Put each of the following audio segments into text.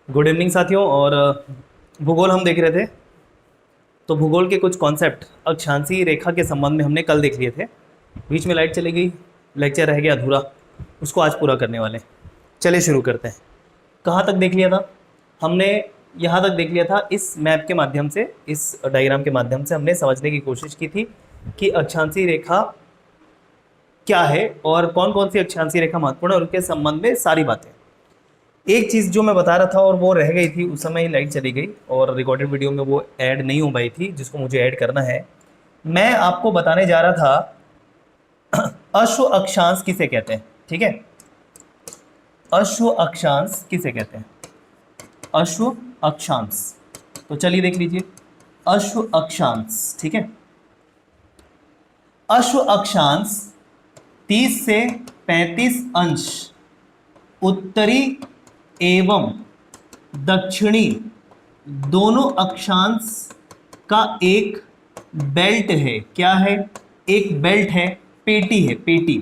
Good evening साथियों। और भूगोल हम देख रहे थे। तो भूगोल के कुछ कॉन्सेप्ट अक्षांशीय रेखा के संबंध में हमने कल देख लिए थे। बीच में लाइट चली गई, लेक्चर रह गया अधूरा, उसको आज पूरा करने वाले हैं। चलिए शुरू करते हैं। कहाँ तक देख लिया था हमने? यहाँ तक देख लिया था। इस मैप के माध्यम से, इस डायग्राम के माध्यम से हमने समझने की कोशिश की थी कि अक्षांशीय रेखा क्या है और कौन कौन सी अक्षांशीय रेखा महत्वपूर्ण है और उनके संबंध में सारी बातें। एक चीज़ जो मैं बता रहा था और वो रह गई थी, उस समय ही लाइट चली गई और रिकॉर्डेड वीडियो में वो ऐड नहीं हो पाई थी, जिसको मुझे ऐड करना है। मैं आपको बताने जा रहा था अश्व अक्षांश किसे कहते हैं। ठीक है, अश्व अक्षांश किसे कहते हैं? अश्व अक्षांश, तो चलिए देख लीजिए अश्व अक्षांश। ठीक है, अश्व अक्षांश 30 से 35 अंश उत्तरी एवं दक्षिणी दोनों अक्षांश का एक बेल्ट है। क्या है? एक बेल्ट है, पेटी है। पेटी,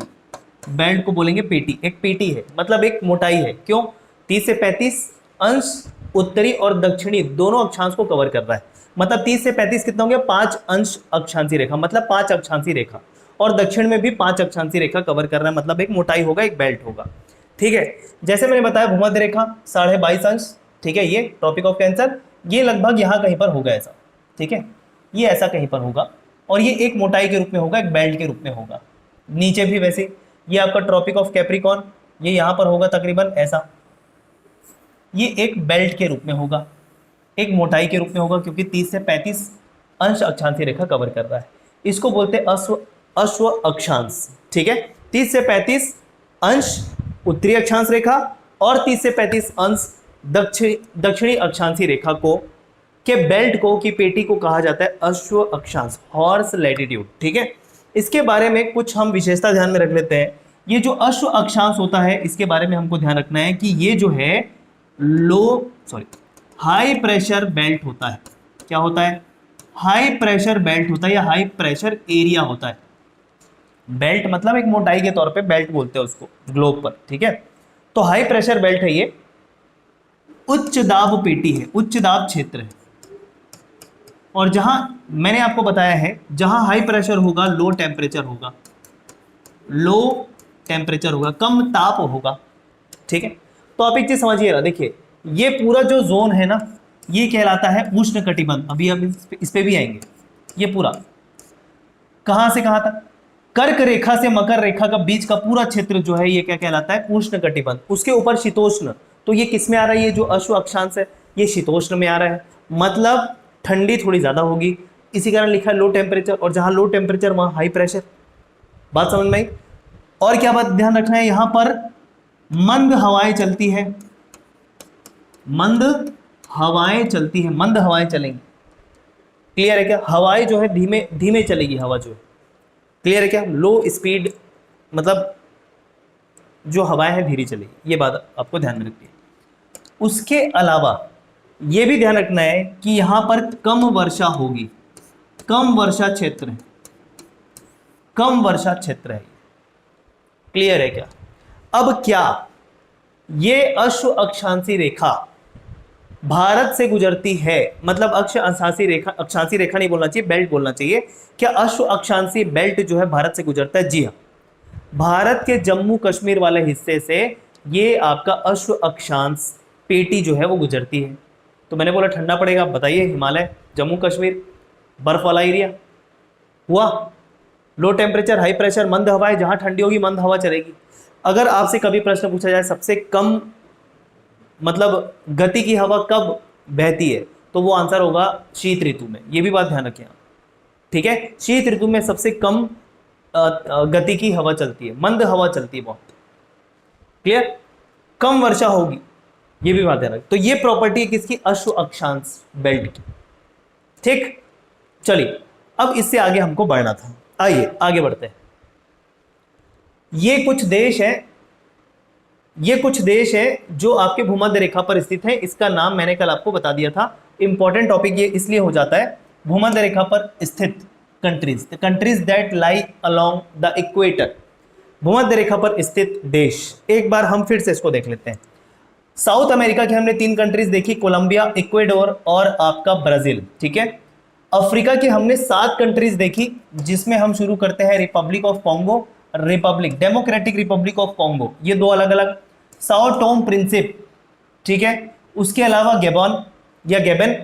बेल्ट को बोलेंगे पेटी। एक पेटी है मतलब एक मोटाई है। क्यों? 30 से 35 अंश उत्तरी और दक्षिणी दोनों अक्षांश को कवर कर रहा है। मतलब 30 से 35 कितना हो गया? 5 अंश अक्षांशीय रेखा, मतलब 5 अक्षांशीय रेखा, और दक्षिण में भी 5 अक्षांशीय रेखा कवर कर रहा है, मतलब एक मोटाई होगा, एक बेल्ट होगा। ठीक है, जैसे मैंने बताया भूमध्य रेखा 22.5 अंश। ठीक है, ये टॉपिक ऑफ कैंसर, ये लगभग यहाँ कहीं पर होगा ऐसा। ठीक है, ये ऐसा कहीं पर होगा और ये एक मोटाई के रूप में होगा, एक बेल्ट के रूप में होगा। नीचे भी वैसे, ये आपका ट्रॉपिक ऑफ कैप्रिकॉर्न, ये यहाँ पर होगा तकरीबन ऐसा। ये एक बेल्ट के रूप में होगा, एक मोटाई के रूप में होगा, क्योंकि 30 से 35 अंश अक्षांशीय रेखा कवर कर रहा है। इसको बोलते हैं अश्व अक्षांश। ठीक है, 30 से 35 अंश उत्तरी अक्षांश रेखा और 30 से 35 अंश दक्षिणी अक्षांशीय रेखा को के बेल्ट को, की पेटी को कहा जाता है अश्व अक्षांश, हॉर्स लैटिट्यूड। ठीक है, इसके बारे में कुछ हम विशेषता ध्यान में रख लेते हैं। ये जो अश्व अक्षांश होता है, इसके बारे में हमको ध्यान रखना है कि ये जो है हाई प्रेशर बेल्ट होता है। क्या होता है? हाई प्रेशर बेल्ट होता है या हाई प्रेशर एरिया होता है। बेल्ट मतलब एक मोटाई के तौर पे बेल्ट बोलते हैं उसको ग्लोब पर। ठीक है, तो हाई प्रेशर बेल्ट है ये। उच्च दाब पेटी है, उच्च दाब क्षेत्र है। और जहां मैंने आपको बताया है, जहां हाई प्रेशर होगा लो टेम्परेचर होगा, लो टेम्परेचर होगा, कम ताप होगा। ठीक है, तो आप एक चीज समझिएगा, देखिए ये पूरा जो जोन है ना, ये कहलाता है उष्ण कटिबंध। अभी हम इस पे भी आएंगे। ये पूरा कहां से कहां तक? कर्क रेखा से मकर रेखा का बीच का पूरा क्षेत्र जो है, ये क्या कहलाता है? उष्ण कटिबंध। उसके ऊपर शीतोष्ण, तो ये किस में आ रहा है? ये जो अश्व अक्षांश है, ये शीतोष्ण में आ रहा है, मतलब ठंडी थोड़ी ज्यादा होगी। इसी कारण लिखा है लो टेम्परेचर, और जहां लो टेम्परेचर वहां हाई प्रेशर। बात समझ में आई? और क्या बात ध्यान रखना है, यहां पर मंद हवाएं चलती है, मंद हवाएं चलती है, मंद हवाएं चलेंगी। क्लियर है क्या? हवाएं जो है धीमे धीमे चलेगी, हवा जो है। क्लियर है क्या? लो स्पीड मतलब जो हवाएं हैं धीरे चलेगी, ये बात आपको ध्यान में रखनी है। उसके अलावा ये भी ध्यान रखना है कि यहां पर कम वर्षा होगी, कम वर्षा क्षेत्र है, कम वर्षा क्षेत्र है। क्लियर है क्या? अब क्या ये अश्व अक्षांशीय रेखा भारत से गुजरती है? मतलब अक्षांशीय रेखा नहीं बोलना चाहिए, बेल्ट बोलना चाहिए। क्या अश्व अक्षांशीय बेल्ट जो है भारत से गुजरता है? जी हाँ, भारत के जम्मू कश्मीर वाले हिस्से से ये आपका अश्व अक्षांश पेटी जो है वो गुजरती है। तो मैंने बोला ठंडा पड़ेगा, बताइए हिमालय, जम्मू कश्मीर, बर्फ वाला एरिया हुआ। लो टेम्परेचर, हाई प्रेशर, मंद हवाएं, जहां ठंडी होगी मंद हवा चलेगी। अगर आपसे कभी प्रश्न पूछा जाए सबसे कम मतलब गति की हवा कब बहती है, तो वो आंसर होगा शीत ऋतु में। ये भी बात ध्यान रखें आप। ठीक है, शीत ऋतु में सबसे कम गति की हवा चलती है, मंद हवा चलती है बहुत। क्लियर? कम वर्षा होगी, ये भी बात ध्यान रखें। तो ये प्रॉपर्टी है किसकी? अश्व अक्षांश बेल्ट की। ठीक, चलिए अब इससे आगे हमको बढ़ना था, आइए आगे बढ़ते हैं। ये कुछ देश है, ये कुछ देश है जो आपके भूमध्य रेखा पर स्थित है। इसका नाम मैंने कल आपको बता दिया था। इंपॉर्टेंट टॉपिक ये इसलिए हो जाता है, भूमध्य रेखा पर स्थित countries, the countries that lie along the equator, भूमध्य रेखा पर स्थित देश। एक बार हम फिर से इसको देख लेते हैं। साउथ अमेरिका की हमने 3 कंट्रीज देखी, कोलंबिया, इक्वेडोर और आपका ब्राजील, ठीक है। अफ्रीका की हमने 7 कंट्रीज देखी, जिसमें हम शुरू करते हैं Republic of Congo, Republic democratic Republic of Congo, ये 2 अलग अलग। साओ टोम प्रिंसिप, ठीक है। उसके अलावा गैबन या गैबन,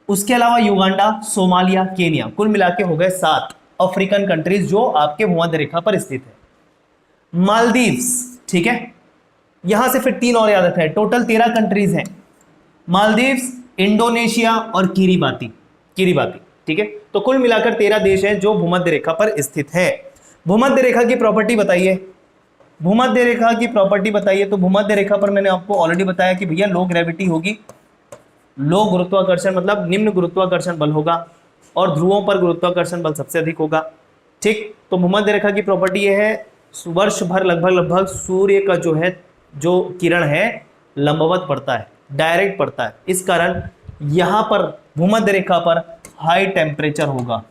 उसके अलावा युगांडा, सोमालिया, केनिया, कुल मिला के हो गए 7 अफ्रीकन कंट्रीज जो आपके भूमध्य रेखा पर स्थित है। मालदीव्स, ठीक है, यहां से फिर 3 और याद रखना है, टोटल 13 कंट्रीज हैं। मालदीव्स, इंडोनेशिया और किरिबाती, किरिबाती, ठीक है। तो कुल मिलाकर 13 देश हैं जो भूमध्य रेखा पर स्थित है। भूमध्य रेखा की प्रॉपर्टी बताइए, भूमध्य रेखा की प्रॉपर्टी बताइए। तो भूमध्य रेखा पर मैंने आपको ऑलरेडी बताया कि भैया लो ग्रेविटी होगी, लो गुरुत्वाकर्षण मतलब निम्न गुरुत्वाकर्षण बल होगा, और ध्रुवों पर गुरुत्वाकर्षण बल सबसे अधिक होगा, ठीक। तो भूमध्य रेखा की प्रॉपर्टी यह है, वर्ष भर लगभग सूर्य का जो किरण है लंबवत पड़ता है, डायरेक्ट पड़ता है। इस कारण यहां पर भूमध्य रेखा पर हाई टेम्परेचर होगा,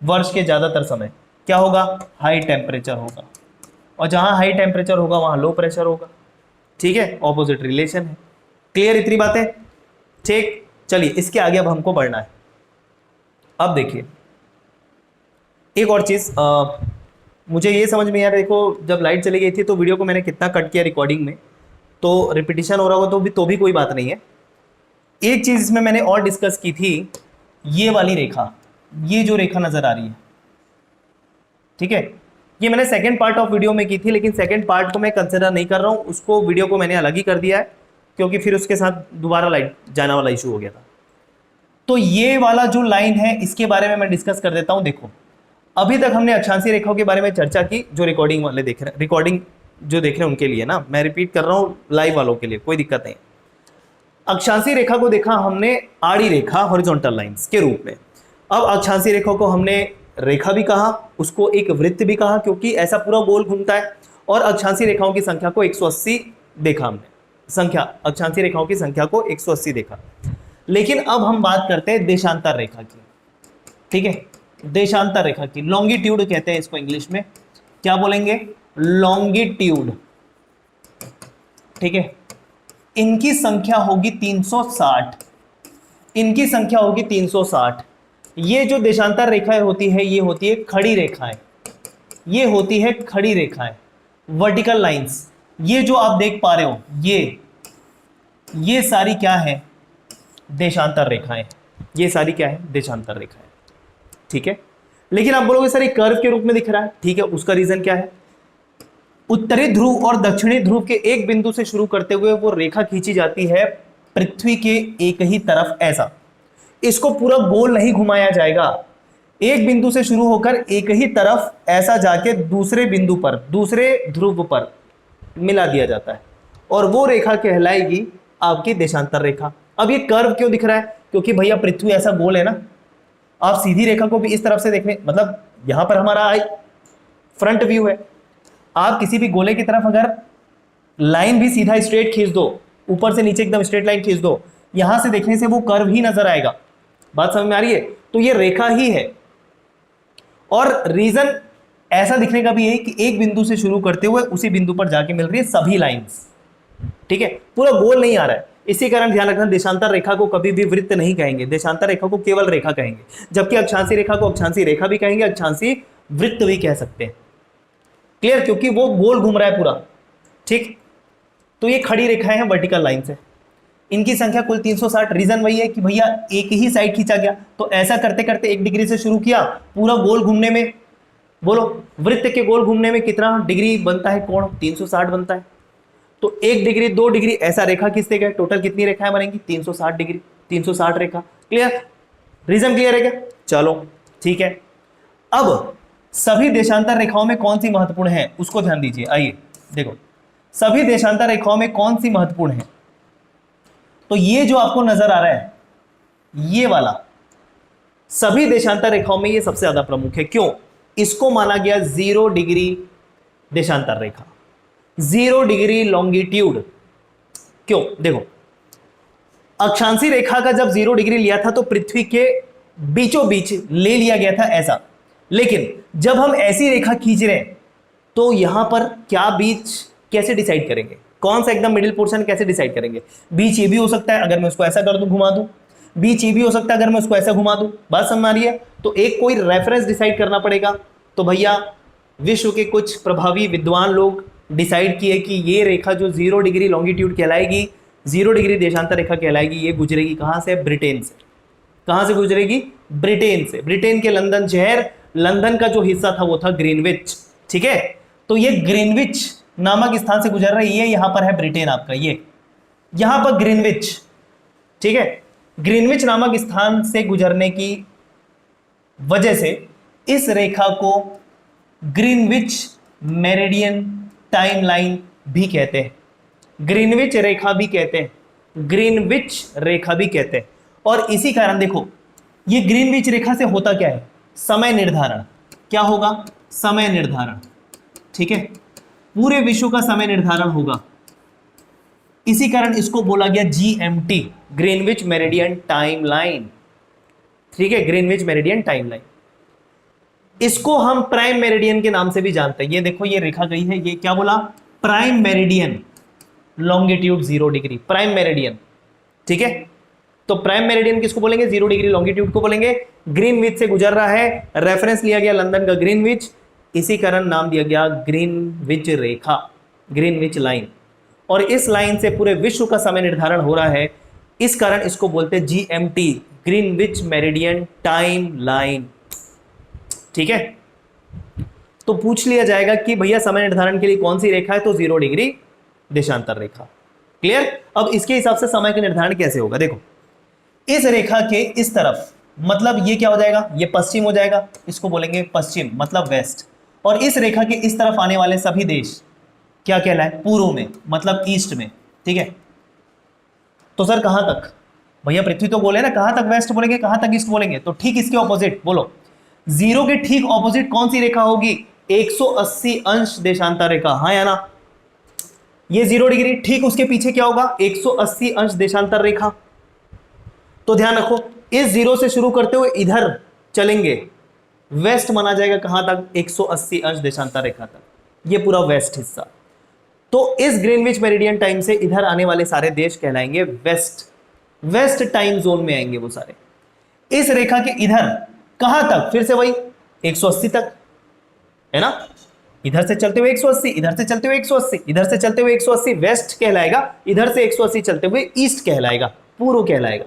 वर्ष के ज्यादातर समय क्या होगा, हाई टेम्परेचर होगा, और जहां हाई टेम्परेचर होगा वहां लो प्रेशर होगा, ठीक है, ऑपोजिट रिलेशन है। क्लियर इतनी बातें, ठीक। चलिए इसके आगे अब हमको बढ़ना है। अब देखिए एक और चीज, मुझे ये समझ में यार, देखो जब लाइट चली गई थी तो वीडियो को मैंने कितना कट किया रिकॉर्डिंग में, तो रिपीटिशन हो रहा होगा तो भी कोई बात नहीं है। एक चीज इसमें मैंने और डिस्कस की थी, ये वाली रेखा, ये जो रेखा नजर आ रही है, ठीक है, ये मैंने सेकंड पार्ट ऑफ वीडियो में की थी, लेकिन सेकंड पार्ट को मैं कंसिडर नहीं कर रहा हूं, उसको वीडियो को मैंने अलग ही कर दिया है, क्योंकि फिर उसके साथ दोबारा लाइट जाना वाला इशू हो गया था। तो ये वाला जो लाइन है इसके बारे में मैं डिस्कस कर देता हूं। देखो अभी तक हमने अक्षांशीय रेखाओं के बारे में चर्चा की, जो रिकॉर्डिंग वाले देख रहे हैं, रिकॉर्डिंग जो देख रहे हैं उनके लिए ना, मैं रिपीट कर रहा हूं लाइव वालों के लिए, कोई दिक्कत नहीं। अक्षांशीय रेखा को देखा हमने आड़ी रेखा, हॉरिजॉन्टल लाइंस के रूप में। अब अक्षांशीय रेखा को हमने रेखा भी कहा, उसको एक वृत्त भी कहा, क्योंकि ऐसा पूरा गोल घूमता है। और अक्षांशीय रेखाओं की संख्या को 180 देखा हमने, संख्या अक्षांशीय रेखाओं की संख्या को 180 देखा। लेकिन अब हम बात करते हैं देशांतर रेखा की, ठीक है, देशांतर रेखा की, लॉन्गिट्यूड कहते हैं इसको इंग्लिश में, क्या बोलेंगे, लॉन्गिट्यूड, ठीक है। इनकी संख्या होगी 360, इनकी संख्या होगी 360। ये जो देशांतर रेखाएं होती है, ये होती है खड़ी रेखाएं, ये होती है खड़ी रेखाएं, वर्टिकल लाइंस। ये जो आप देख पा रहे हो, ये सारी क्या है, देशांतर रेखाएं, ये सारी क्या है, देशांतर रेखाएं, ठीक है। लेकिन आप बोलोगे सर ये कर्व के रूप में दिख रहा है, ठीक है, उसका रीजन क्या है, उत्तरी ध्रुव और दक्षिणी ध्रुव के एक बिंदु से शुरू करते हुए वो रेखा खींची जाती है पृथ्वी के एक ही तरफ, ऐसा, इसको पूरा गोल नहीं घुमाया जाएगा, एक बिंदु से शुरू होकर एक ही तरफ ऐसा जाके दूसरे बिंदु पर, दूसरे ध्रुव पर मिला दिया जाता है, और वो रेखा कहलाएगी आपकी देशांतर रेखा। अब ये कर्व क्यों दिख रहा है, क्योंकि भैया पृथ्वी ऐसा गोल है ना, आप सीधी रेखा को भी इस तरफ से देखने, मतलब यहां पर हमारा फ्रंट व्यू है, आप किसी भी गोले की तरफ अगर लाइन भी सीधा स्ट्रेट खींच दो, ऊपर से नीचे एकदम स्ट्रेट लाइन खींच दो, यहां से देखने से वो कर्व ही नजर आएगा। बात समझ में आ रही है, तो ये रेखा ही है। और रीजन ऐसा दिखने का भी है कि एक बिंदु से शुरू करते हुए उसी बिंदु पर जाके मिल रही है सभी लाइंस, ठीक है, पूरा गोल नहीं आ रहा है। इसी कारण ध्यान रखना, देशांतर रेखा को कभी भी वृत्त नहीं कहेंगे, देशांतर रेखा को केवल रेखा कहेंगे, जबकि अक्षांशीय रेखा को अक्षांशीय रेखा भी कहेंगे, अक्षांशीय वृत्त भी कह सकते हैं। क्लियर, क्योंकि वो गोल घूम रहा है पूरा, ठीक। तो ये खड़ी रेखाएं हैं, वर्टिकल लाइंस है, इनकी संख्या कुल 360। रीजन वही है कि भैया एक ही साइड खींचा गया, तो ऐसा करते करते 1 डिग्री से शुरू किया, पूरा गोल घूमने में, बोलो वृत्त के गोल घूमने में कितना डिग्री बनता है, कोण 360 बनता है। तो 1 डिग्री 2 डिग्री ऐसा रेखा खींचते गए, टोटल कितनी रेखाएं बनेंगी, 360 डिग्री, 360 रेखा। क्लियर, रीजन क्लियर है क्या, चलो ठीक है। अब सभी देशांतर रेखाओं में कौन सी महत्वपूर्ण है उसको ध्यान दीजिए। आइए देखो, सभी देशांतर रेखाओं में कौन सी महत्वपूर्ण है, तो ये जो आपको नजर आ रहा है, ये वाला, सभी देशांतर रेखाओं में ये सबसे ज्यादा प्रमुख है। क्यों, इसको माना गया 0 डिग्री देशांतर रेखा, 0 डिग्री लॉन्गिट्यूड। क्यों, देखो अक्षांशीय रेखा का जब 0 डिग्री लिया था तो पृथ्वी के बीचों बीच ले लिया गया था ऐसा, लेकिन जब हम ऐसी रेखा खींच रहे हैं तो यहां पर क्या बीच कैसे डिसाइड करेंगे, कौन सा एकदम मिडिल पोर्शन कैसे डिसाइड करेंगे? बीच ये भी हो सकता है अगर मैं उसको ऐसा कर दूं, घुमा दूं, बीच ये भी हो सकता है अगर मैं उसको ऐसा घुमा दूं। बात समझ में आ रही है? तो एक कोई रेफरेंस डिसाइड करना पड़ेगा। तो भैया विश्व के कुछ प्रभावी विद्वान लोग डिसाइड किए कि ये रेखा जो 0 डिग्री लॉन्गिट्यूड कहलाएगी, 0 डिग्री देशांतर रेखा कहलाएगी, ये गुजरेगी कहां से? ब्रिटेन से। कहां से गुजरेगी? ब्रिटेन से। ब्रिटेन के लंदन शहर, लंदन का जो हिस्सा था वो था ग्रीनविच, ठीक है। तो ये ग्रीनविच नामक स्थान से गुजर रही है, यहां पर है ब्रिटेन आपका, ये यहां पर ग्रीनविच, ठीक है। ग्रीनविच नामक स्थान से गुजरने की वजह से इस रेखा को ग्रीनविच मेरिडियन टाइमलाइन भी कहते हैं, ग्रीनविच रेखा भी कहते हैं, ग्रीनविच रेखा भी कहते हैं। और इसी कारण देखो ये ग्रीनविच रेखा से होता क्या है? समय निर्धारण। क्या होगा? समय निर्धारण, ठीक है। पूरे विश्व का समय निर्धारण होगा। इसी कारण इसको बोला गया GMT, ग्रीनविच मेरिडियन टाइमलाइन, ठीक है, ग्रीनविच मेरिडियन टाइमलाइन। इसको हम प्राइम मेरिडियन के नाम से भी जानते हैं। ये देखो ये रेखा गई है, ये क्या बोला? Prime meridian, longitude 0 degree, prime meridian, ठीक है। तो प्राइम मेरिडियन किसको बोलेंगे? 0 डिग्री लॉन्गिट्यूड को बोलेंगे। ग्रीनविच से गुजर रहा है, रेफरेंस लिया गया लंदन का ग्रीनविच, इसी कारण नाम दिया गया ग्रीनविच रेखा, ग्रीनविच लाइन। और इस लाइन से पूरे विश्व का समय निर्धारण हो रहा है, इस कारण इसको बोलते हैं GMT, Greenwich meridian time line, ठीक है। तो पूछ लिया जाएगा कि भैया समय निर्धारण के लिए कौन सी रेखा है? तो 0 डिग्री देशांतर रेखा। क्लियर? अब इसके हिसाब से समय का निर्धारण कैसे होगा? देखो इस रेखा के इस तरफ, मतलब ये क्या हो जाएगा? ये पश्चिम हो जाएगा, इसको बोलेंगे पश्चिम, मतलब वेस्ट। और इस रेखा के इस तरफ आने वाले सभी देश क्या कहलाए? पूर्व में, मतलब ईस्ट में, ठीक है। तो सर कहां तक? भैया पृथ्वी तो बोले ना, कहां तक वेस्ट बोलेंगे, कहां तक ईस्ट बोलेंगे? तो ठीक इसके ऑपोजिट बोलो, 0 के ठीक ऑपोजिट कौन सी रेखा होगी? 180 अंश देशांतर रेखा, हाँ या ना? ये 0 डिग्री, ठीक उसके पीछे क्या होगा? 180 अंश देशांतर रेखा। तो ध्यान रखो इस 0 से शुरू करते हुए इधर चलेंगे, वेस्ट माना जाएगा कहां तक? 180 अंश देशांतर रेखा तक, ये पूरा वेस्ट हिस्सा। तो इस ग्रीनविच मेरिडियन टाइम से इधर आने वाले सारे देश कहलाएंगे वेस्ट, वेस्ट टाइम जोन में आएंगे वो सारे। इस रेखा के इधर कहां तक? फिर से वही 180 तक, है ना। इधर से चलते हुए 180, इधर से चलते हुए 180, इधर से चलते हुए 180 वेस्ट कहलाएगा, इधर से 180 चलते हुए ईस्ट कहलाएगा, पूर्व कहलाएगा।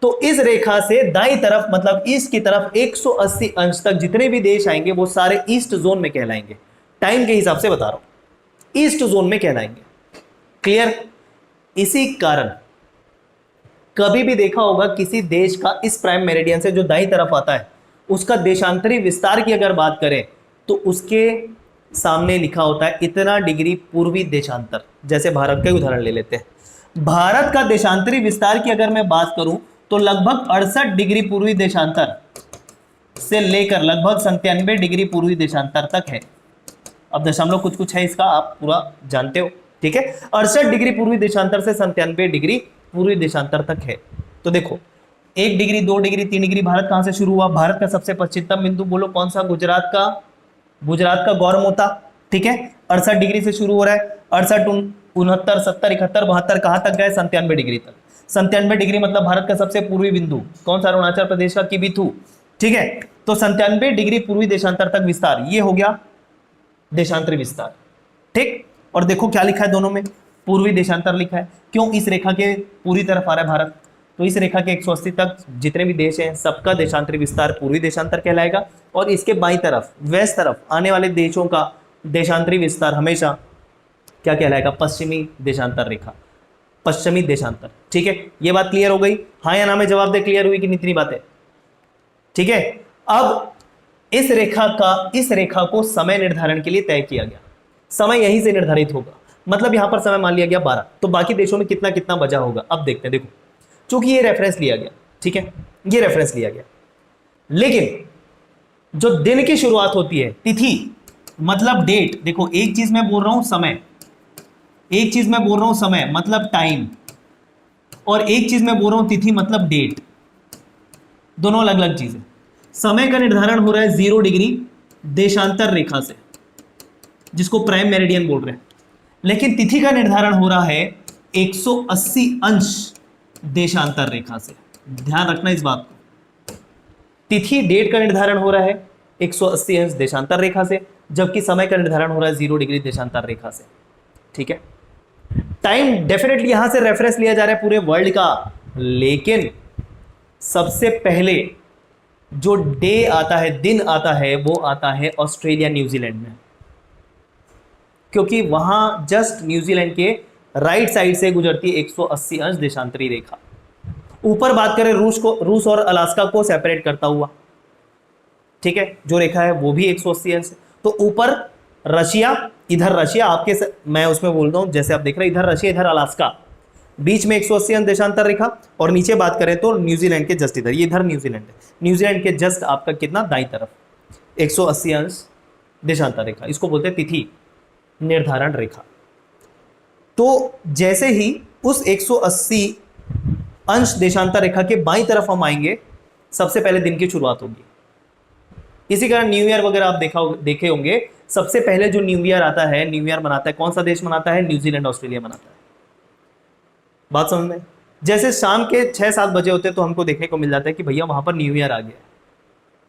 तो इस रेखा से दाईं तरफ, मतलब ईस्ट की तरफ 180 अंश तक जितने भी देश आएंगे वो सारे ईस्ट जोन में कहलाएंगे। टाइम के हिसाब से बता रहा हूं, ईस्ट जोन में कहलाएंगे। क्लियर? इसी कारण कभी भी देखा होगा किसी देश का इस प्राइम मेरिडियन से जो दाईं तरफ आता है उसका देशांतरी विस्तार की अगर बात करें तो उसके सामने लिखा होता है इतना डिग्री पूर्वी देशांतर। जैसे भारत का उदाहरण ले लेते हैं, भारत का देशांतरी विस्तार की अगर मैं बात करूं तो लगभग 68 डिग्री पूर्वी देशांतर से लेकर लगभग 97 डिग्री पूर्वी देशांतर तक है। अब दशमलव कुछ कुछ है इसका, आप पूरा जानते हो, ठीक है। 68 डिग्री पूर्वी देशांतर से 97 डिग्री पूर्वी देशांतर तक है। तो देखो 1 डिग्री 2 डिग्री 3 डिग्री भारत कहां से शुरू हुआ? भारत का सबसे पश्चिमतम बिंदु बोलो कौन सा? गुजरात का गौरमोता, ठीक है। 68 डिग्री से शुरू हो रहा है, 68 69 70 71 72 कहां तक गए? 97 डिग्री तक। 97 डिग्री मतलब भारत का सबसे पूर्वी बिंदु कौन सा? अरुणाचल प्रदेश का किबिथु, ठीक है। तो 97 डिग्री पूर्वी देशांतर तक विस्तार, ये हो गया देशांतरी विस्तार, ठीक। और देखो क्या लिखा है दोनों में? पूर्वी देशांतर लिखा है। क्यों? इस रेखा के पूरी तरफ आ रहा है भारत, तो इस रेखा के 180 तक जितने भी देश हैं सबका देशांतरी विस्तार पूर्वी देशांतर कहलाएगा। और इसके बाईं तरफ वेस्ट तरफ आने वाले देशों का देशांतरी विस्तार हमेशा क्या कहलाएगा? पश्चिमी देशांतर रेखा, पश्चिमी देशांतर, ठीक है। ये बात क्लियर हो गई? हाँ या ना में जवाब दे, क्लियर हुई कि इतनी बातें? ठीक है। अब इस रेखा को समय निर्धारण के लिए तय किया गया, समय यहीं से निर्धारित होगा। मतलब यहां पर समय मान लिया गया 12, तो बाकी देशों में कितना कितना बचा होगा अब देखते हैं। देखो चूंकि ये रेफरेंस लिया गया, ठीक है, ये रेफरेंस लिया गया, लेकिन जो दिन की शुरुआत होती है, तिथि मतलब डेट, देखो एक चीज मैं बोल रहा हूं समय, एक चीज मैं बोल रहा हूं समय मतलब टाइम, और एक चीज मैं बोल रहा हूं तिथि मतलब डेट, दोनों अलग अलग चीजें। समय का निर्धारण हो रहा है 0 डिग्री देशांतर रेखा से, जिसको प्राइम मेरिडियन बोल रहे हैं। लेकिन तिथि का निर्धारण हो रहा है 180 अंश देशांतर रेखा से। ध्यान रखना इस बात को, तिथि डेट का निर्धारण हो रहा है 180 अंश देशांतर रेखा से, जबकि समय का निर्धारण हो रहा है 0 डिग्री देशांतर रेखा से। ठीक है, टाइम डेफिनेटली यहां से रेफरेंस लिया जा रहा है पूरे वर्ल्ड का, लेकिन सबसे पहले जो डे आता है, दिन आता है, वो आता है ऑस्ट्रेलिया न्यूजीलैंड में, क्योंकि वहां जस्ट न्यूजीलैंड के राइट साइड से गुजरती है 180 अंश देशांतरी रेखा। ऊपर बात करें रूस और अलास्का को सेपरेट करता हुआ, ठीक है, जो रेखा है वो भी 180 अंश। तो ऊपर रशिया, इधर रशिया आपके मैं उसमें बोलता हूं, जैसे आप देख रहे हैं इधर रशिया इधर अलास्का, बीच में 180 अंश देशांतर रेखा, और नीचे बात करें तो न्यूजीलैंड के जस्ट इधर, ये इधर न्यूजीलैंड है, न्यूजीलैंड के जस्ट आपका कितना दाईं तरफ 180 अंश देशांतर रेखा, इसको बोलते हैं तिथि निर्धारण रेखा। तो जैसे ही उस 180 अंश देशांतर रेखा के बाईं तरफ हम आएंगे, सबसे पहले दिन की शुरुआत होगी। इसी कारण न्यू ईयर वगैरह आप देखे होंगे, सबसे पहले जो न्यू ईयर आता है, न्यू ईयर मनाता है कौन सा देश मनाता है? न्यूजीलैंड ऑस्ट्रेलिया मनाता है। बात समझ में? जैसे शाम के 6-7 बजे होते तो हमको देखने को मिल जाता है कि भैया वहां पर न्यू ईयर आ गया,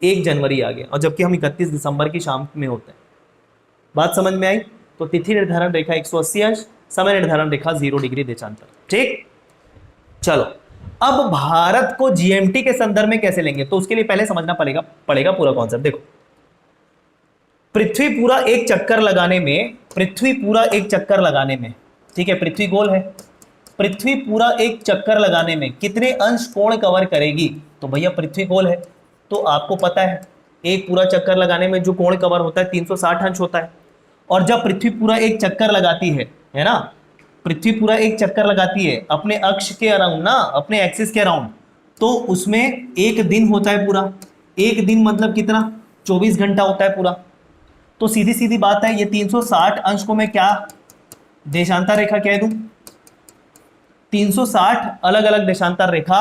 1 जनवरी आ गया, और जबकि हम 31 दिसंबर की शाम में होते हैं। बात समझ में आई? तो तिथि निर्धारण रेखा 180 अंश, समय निर्धारण रेखा 0 डिग्री देशांतर। ठीक, चलो अब भारत को जीएमटी के संदर्भ में कैसे लेंगे, तो उसके लिए पहले समझना पड़ेगा पूरा कॉन्सेप्ट। देखो, पृथ्वी पूरा एक चक्कर लगाने में, ठीक है, पृथ्वी गोल है, पृथ्वी पूरा एक चक्कर लगाने में कितने अंश कोण कवर करेगी? तो भैया पृथ्वी गोल है, तो आपको पता है एक पूरा चक्कर लगाने में जो कोण कवर होता है 360 अंश होता है। और जब पृथ्वी पूरा एक चक्कर लगाती है ना, पृथ्वी पूरा एक चक्कर लगाती है अपने अक्ष के अराउंड ना, अपने एक्सिस के अराउंड, तो उसमें एक दिन होता है पूरा। एक दिन मतलब कितना? 24 घंटा होता है पूरा। तो सीधी सीधी बात है, ये 360 अंश को मैं क्या देशांतर रेखा कह दूं? 360 अलग अलग देशांतर रेखा,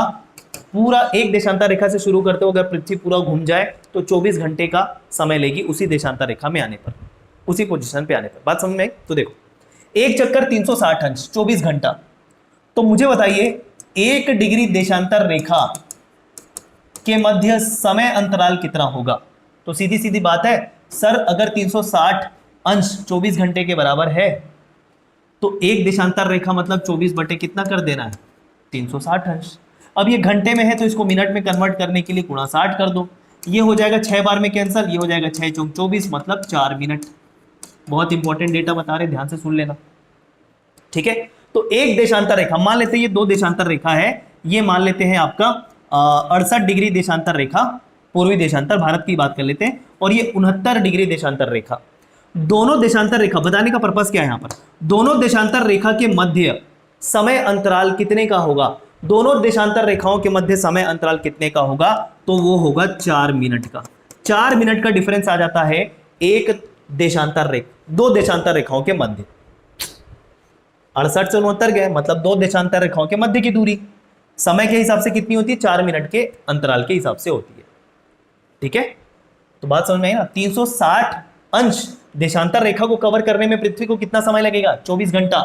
पूरा एक देशांतर रेखा से शुरू करते हो, अगर पृथ्वी पूरा घूम जाए तो 24 घंटे का समय लेगी उसी देशांतर रेखा में आने पर, उसी पोजीशन पे आने पर। बात समझ में आई? तो देखो, एक चक्कर 360 अंश 24 घंटा, तो मुझे बताइए 1 डिग्री देशांतर रेखा के मध्य समय अंतराल कितना होगा? तो सीधी सीधी बात है सर, अगर 360 अंश 24 घंटे के बराबर है, तो एक देशांतर रेखा मतलब 24 बटे कितना कर देना है? 360 अंश। अब ये घंटे में है तो इसको मिनट में कन्वर्ट करने के लिए गुणा 60 कर दो, ये हो जाएगा 6 बार में कैंसिल, ये हो जाएगा 6 चौक 24 मतलब 4 मिनट। बहुत इंपॉर्टेंट डेटा बता रहे, ध्यान से सुन लेना, ठीक है। तो एक देशांतर रेखा, मान लेते हैं ये 2 देशांतर रेखा है, ये मान लेते हैं आपका 68 डिग्री देशांतर रेखा, पूर्वी देशांतर भारत की बात कर लेते हैं, और ये 69 डिग्री देशांतर रेखा। दोनों देशांतर रेखा, बताने का पर्पस क्या है यहाँ पर, दोनों देशांतर रेखा के मध्य समय अंतराल कितने का होगा? दोनों देशांतर रेखाओं के मध्य समय अंतराल कितने का होगा? तो वो होगा 4 मिनट का। 4 मिनट का डिफरेंस आ जाता है एक देशांतर रेखा, 2 देशांतर रेखाओं के मध्य। 68 से 69 गए, मतलब 2 देशांतर रेखाओं के मध्य की दूरी समय के हिसाब से कितनी होती है? 4 मिनट के अंतराल के हिसाब से होती है, ठीक है। तो बात समझ में आई ना? 360 अंश देशांतर रेखा को कवर करने में पृथ्वी को कितना समय लगेगा? 24 घंटा।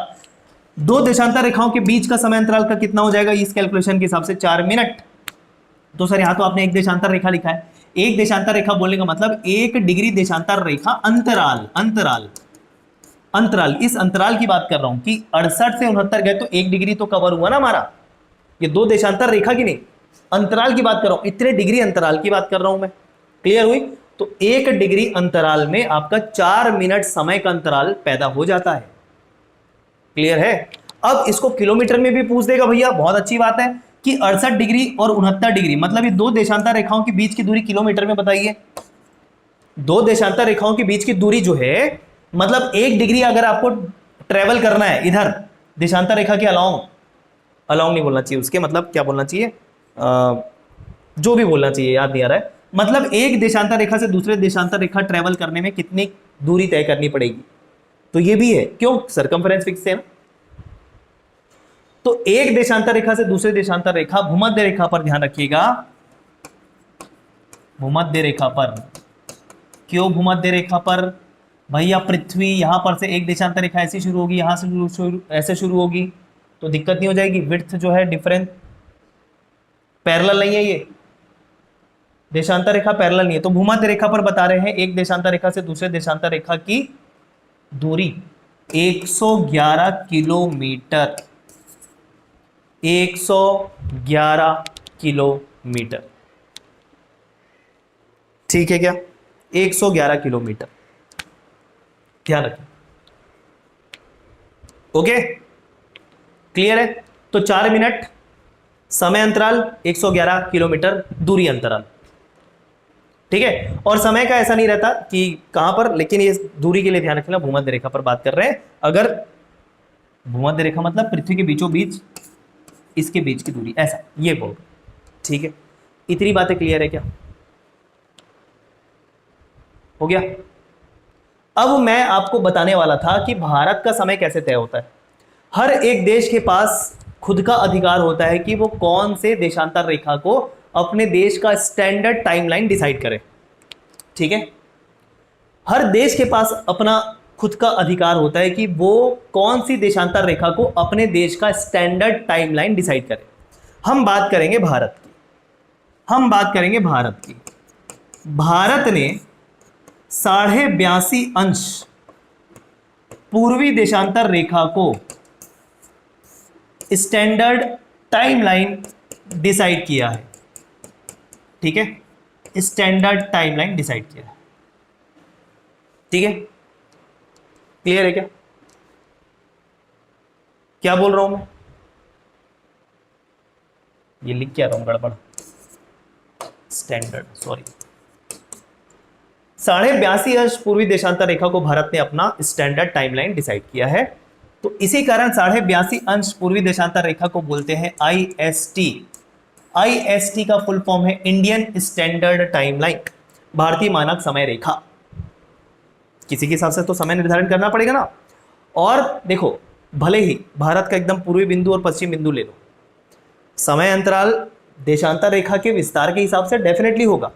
2 देशांतर रेखाओं के बीच का समय अंतराल का कितना हो जाएगा इस कैलकुलेशन के हिसाब से? 4 मिनट। तो सर यहां तो आपने एक देशांतर रेखा लिखा है, एक देशांतर रेखा बोलने का मतलब 1 डिग्री देशांतर रेखा अंतराल, अंतराल, इस अंतराल की बात कर रहा हूं कि 68 से 69 गए तो 1 डिग्री तो कवर हुआ ना हमारा। ये 2 देशांतर रेखा की नहीं, अंतराल की बात कर रहा हूं, इतने डिग्री अंतराल की बात कर रहा हूं मैं। क्लियर हुई? तो 1 डिग्री अंतराल में आपका 4 मिनट समय का अंतराल पैदा हो जाता है। क्लियर है? अब इसको किलोमीटर में भी पूछ देगा भैया, बहुत अच्छी बात है कि 68 डिग्री और 69 डिग्री मतलब ये 2 देशांतर रेखाओं के बीच की दूरी किलोमीटर में बताइए। 2 देशांतर रेखाओं के बीच की दूरी जो है, मतलब 1 डिग्री अगर आपको ट्रेवल करना है इधर देशांतर रेखा के अलोंग नहीं बोलना चाहिए, उसके मतलब क्या बोलना चाहिए, जो भी बोलना चाहिए याद नहीं आ रहा है, मतलब एक देशांतर रेखा से दूसरे देशांतर रेखा ट्रेवल करने में कितनी दूरी तय करनी पड़ेगी? तो ये भी है, क्यों? सर्कमफ्रेंस फिक्स है ना। तो एक देशांतर रेखा से दूसरे देशांतर रेखा, भूमध्य रेखा पर ध्यान रखिएगा, भूमध्य रेखा पर। क्यों भूमध्य रेखा पर? भैया पृथ्वी यहाँ पर से एक देशांतर रेखा ऐसी शुरू होगी, यहाँ से ऐसे शुरू होगी, तो दिक्कत नहीं हो जाएगी। विड्थ जो है डिफरेंट पैरेलल नहीं है, ये देशांतर रेखा पैरेलल नहीं है। तो भूमध्य रेखा पर बता रहे हैं एक देशांतर रेखा से दूसरे देशांतर रेखा की दूरी 111 किलोमीटर, 111 किलोमीटर, ठीक है क्या? 111 किलोमीटर, ध्यान रखें। ओके, क्लियर है? तो 4 मिनट समय अंतराल, 111 किलोमीटर दूरी अंतराल, ठीक है। और समय का ऐसा नहीं रहता कि कहां पर, लेकिन ये दूरी के लिए ध्यान रखना, भूमध्य रेखा पर बात कर रहे हैं। अगर भूमध्य रेखा मतलब पृथ्वी के बीचों बीच इसके बीच की दूरी, ऐसा ये बोल, ठीक है। इतनी बातें क्लियर है क्या? हो गया? अब मैं आपको बताने वाला था कि भारत का समय कैसे तय होता है। हर एक देश के पास खुद का अधिकार होता है कि वो कौन से देशांतर रेखा को अपने देश का स्टैंडर्ड टाइमलाइन डिसाइड करे, ठीक है। हर देश के पास अपना खुद का अधिकार होता है कि वो कौन सी देशांतर रेखा को अपने देश का स्टैंडर्ड टाइमलाइन डिसाइड करे। हम बात करेंगे भारत की, हम बात करेंगे भारत की। भारत ने 82.5 अंश पूर्वी देशांतर रेखा को स्टैंडर्ड टाइमलाइन डिसाइड किया है, ठीक है। स्टैंडर्ड टाइमलाइन डिसाइड किया है, ठीक है। क्लियर है क्या? क्या बोल रहा हूं मैं? ये लिख क्या रहा हूं गड़बड़, स्टैंडर्ड, सॉरी। 82.5 अंश पूर्वी देशांतर रेखा को भारत ने अपना स्टैंडर्ड टाइमलाइन डिसाइड किया है। तो इसी कारण 82.5 अंश पूर्वी देशांतर रेखा को बोलते हैं IST। IST का फुल फॉर्म है इंडियन स्टैंडर्ड टाइमलाइन, भारतीय मानक समय रेखा। किसी के हिसाब से तो समय निर्धारण करना पड़ेगा ना। और देखो, भले ही भारत का एकदम पूर्वी बिंदु और पश्चिम बिंदु ले लो, समय अंतराल देशांतर रेखा के विस्तार के हिसाब से डेफिनेटली होगा,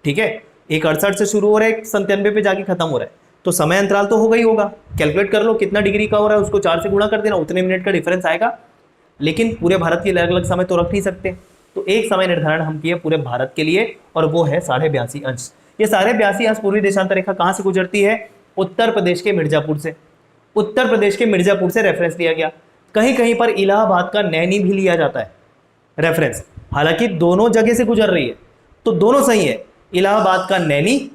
ठीक है। एक 68 से शुरू हो रहा है, 97 पे जाके खत्म हो रहा है, तो समय अंतराल तो होगा ही होगा। कैलकुलेट कर लो कितना डिग्री का हो रहा है, उसको 4 से गुणा कर देना, उतने मिनट का डिफरेंस आएगा। लेकिन पूरे भारत के अलग अलग समय तो रख नहीं सकते, तो एक समय निर्धारण हम किए पूरे भारत के लिए, और वो है 82.5 अंश। ये 82.5 अंश पूर्वी देशांतर रेखा कहां से गुजरती है? उत्तर प्रदेश के मिर्जापुर से। उत्तर प्रदेश के मिर्जापुर से रेफरेंस लिया गया। कहीं कहीं पर इलाहाबाद का नैनी भी लिया जाता है रेफरेंस, हालांकि दोनों जगह से गुजर रही है, तो दोनों सही है। इलाहाबाद का नैनी,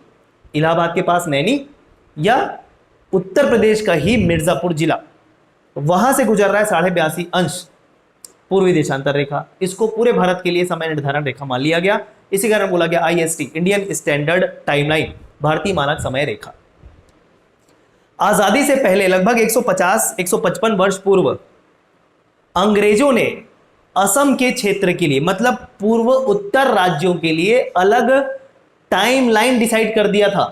इलाहाबाद के पास नैनी, या उत्तर प्रदेश का ही मिर्जापुर जिला, वहां से गुजर रहा है 82.5 अंश पूर्वी देशांतर रेखा। इसको पूरे भारत के लिए समय निर्धारण रेखा मान लिया गया। इसी कारण बोला गया IST, इंडियन स्टैंडर्ड टाइमलाइन, भारतीय मानक समय रेखा। आजादी से पहले लगभग 150-155 वर्ष पूर्व अंग्रेजों ने असम के क्षेत्र के लिए, मतलब पूर्व उत्तर राज्यों के लिए अलग टाइमलाइन डिसाइड कर दिया था,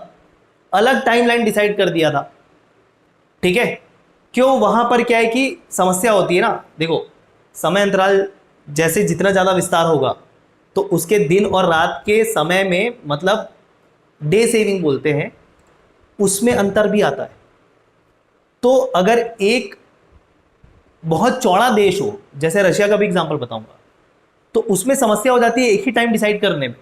अलग टाइमलाइन डिसाइड कर दिया था, ठीक है। क्यों? वहां पर क्या है कि समस्या होती है ना, देखो समय अंतराल जैसे जितना ज्यादा विस्तार होगा तो उसके दिन और रात के समय में, मतलब डे सेविंग बोलते हैं, उसमें अंतर भी आता है। तो अगर एक बहुत चौड़ा देश हो, जैसे रशिया का भी एग्जांपल बताऊंगा, तो उसमें समस्या हो जाती है एक ही टाइम डिसाइड करने में।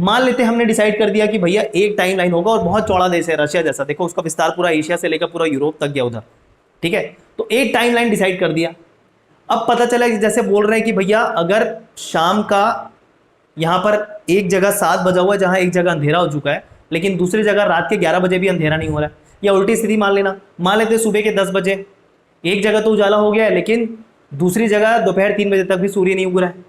मान लेते हमने डिसाइड कर दिया कि भैया एक टाइम लाइन होगा, और बहुत चौड़ा देश है रशिया जैसा, देखो उसका विस्तार पूरा एशिया से लेकर पूरा यूरोप तक गया उधर, ठीक है। तो एक टाइम लाइन डिसाइड कर दिया। अब पता चला कि जैसे बोल रहे हैं कि भैया अगर शाम का यहाँ पर एक जगह 7 बजा हुआ है, जहाँ एक जगह अंधेरा हो चुका है, लेकिन दूसरी जगह रात के 11 बजे भी अंधेरा नहीं हो रहा है, या उल्टी स्थिति मान लेना, मान लेते सुबह के 10 बजे एक जगह तो उजाला हो गया है, लेकिन दूसरी जगह दोपहर 3 बजे तक भी सूर्य नहीं उग रहा है,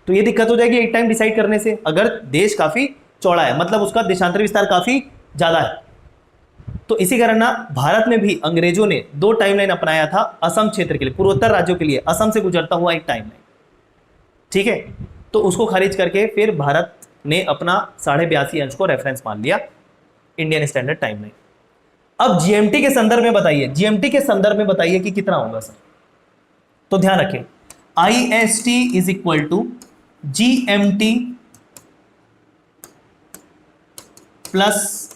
तो ये दिक्कत हो जाएगी एक टाइम डिसाइड करने से। अगर देश काफी चौड़ा है, मतलब उसका देशांतर विस्तार काफी ज्यादा है। तो इसी कारण ना भारत में भी अंग्रेजों ने 2 टाइमलाइन अपनाया था असम क्षेत्र के लिए, पूर्वोत्तर राज्यों के लिए असम से गुजरता हुआ एक टाइमलाइन, ठीक है। तो उसको खारिज करके फिर भारत ने अपना 82.5 अंश को रेफरेंस मान लिया, इंडियन स्टैंडर्ड टाइमलाइन। अब जीएमटी के संदर्भ में बताइए, जीएमटी के संदर्भ में बताइए कि कितना होगा सर। तो ध्यान रखें, IST is equal to GMT plus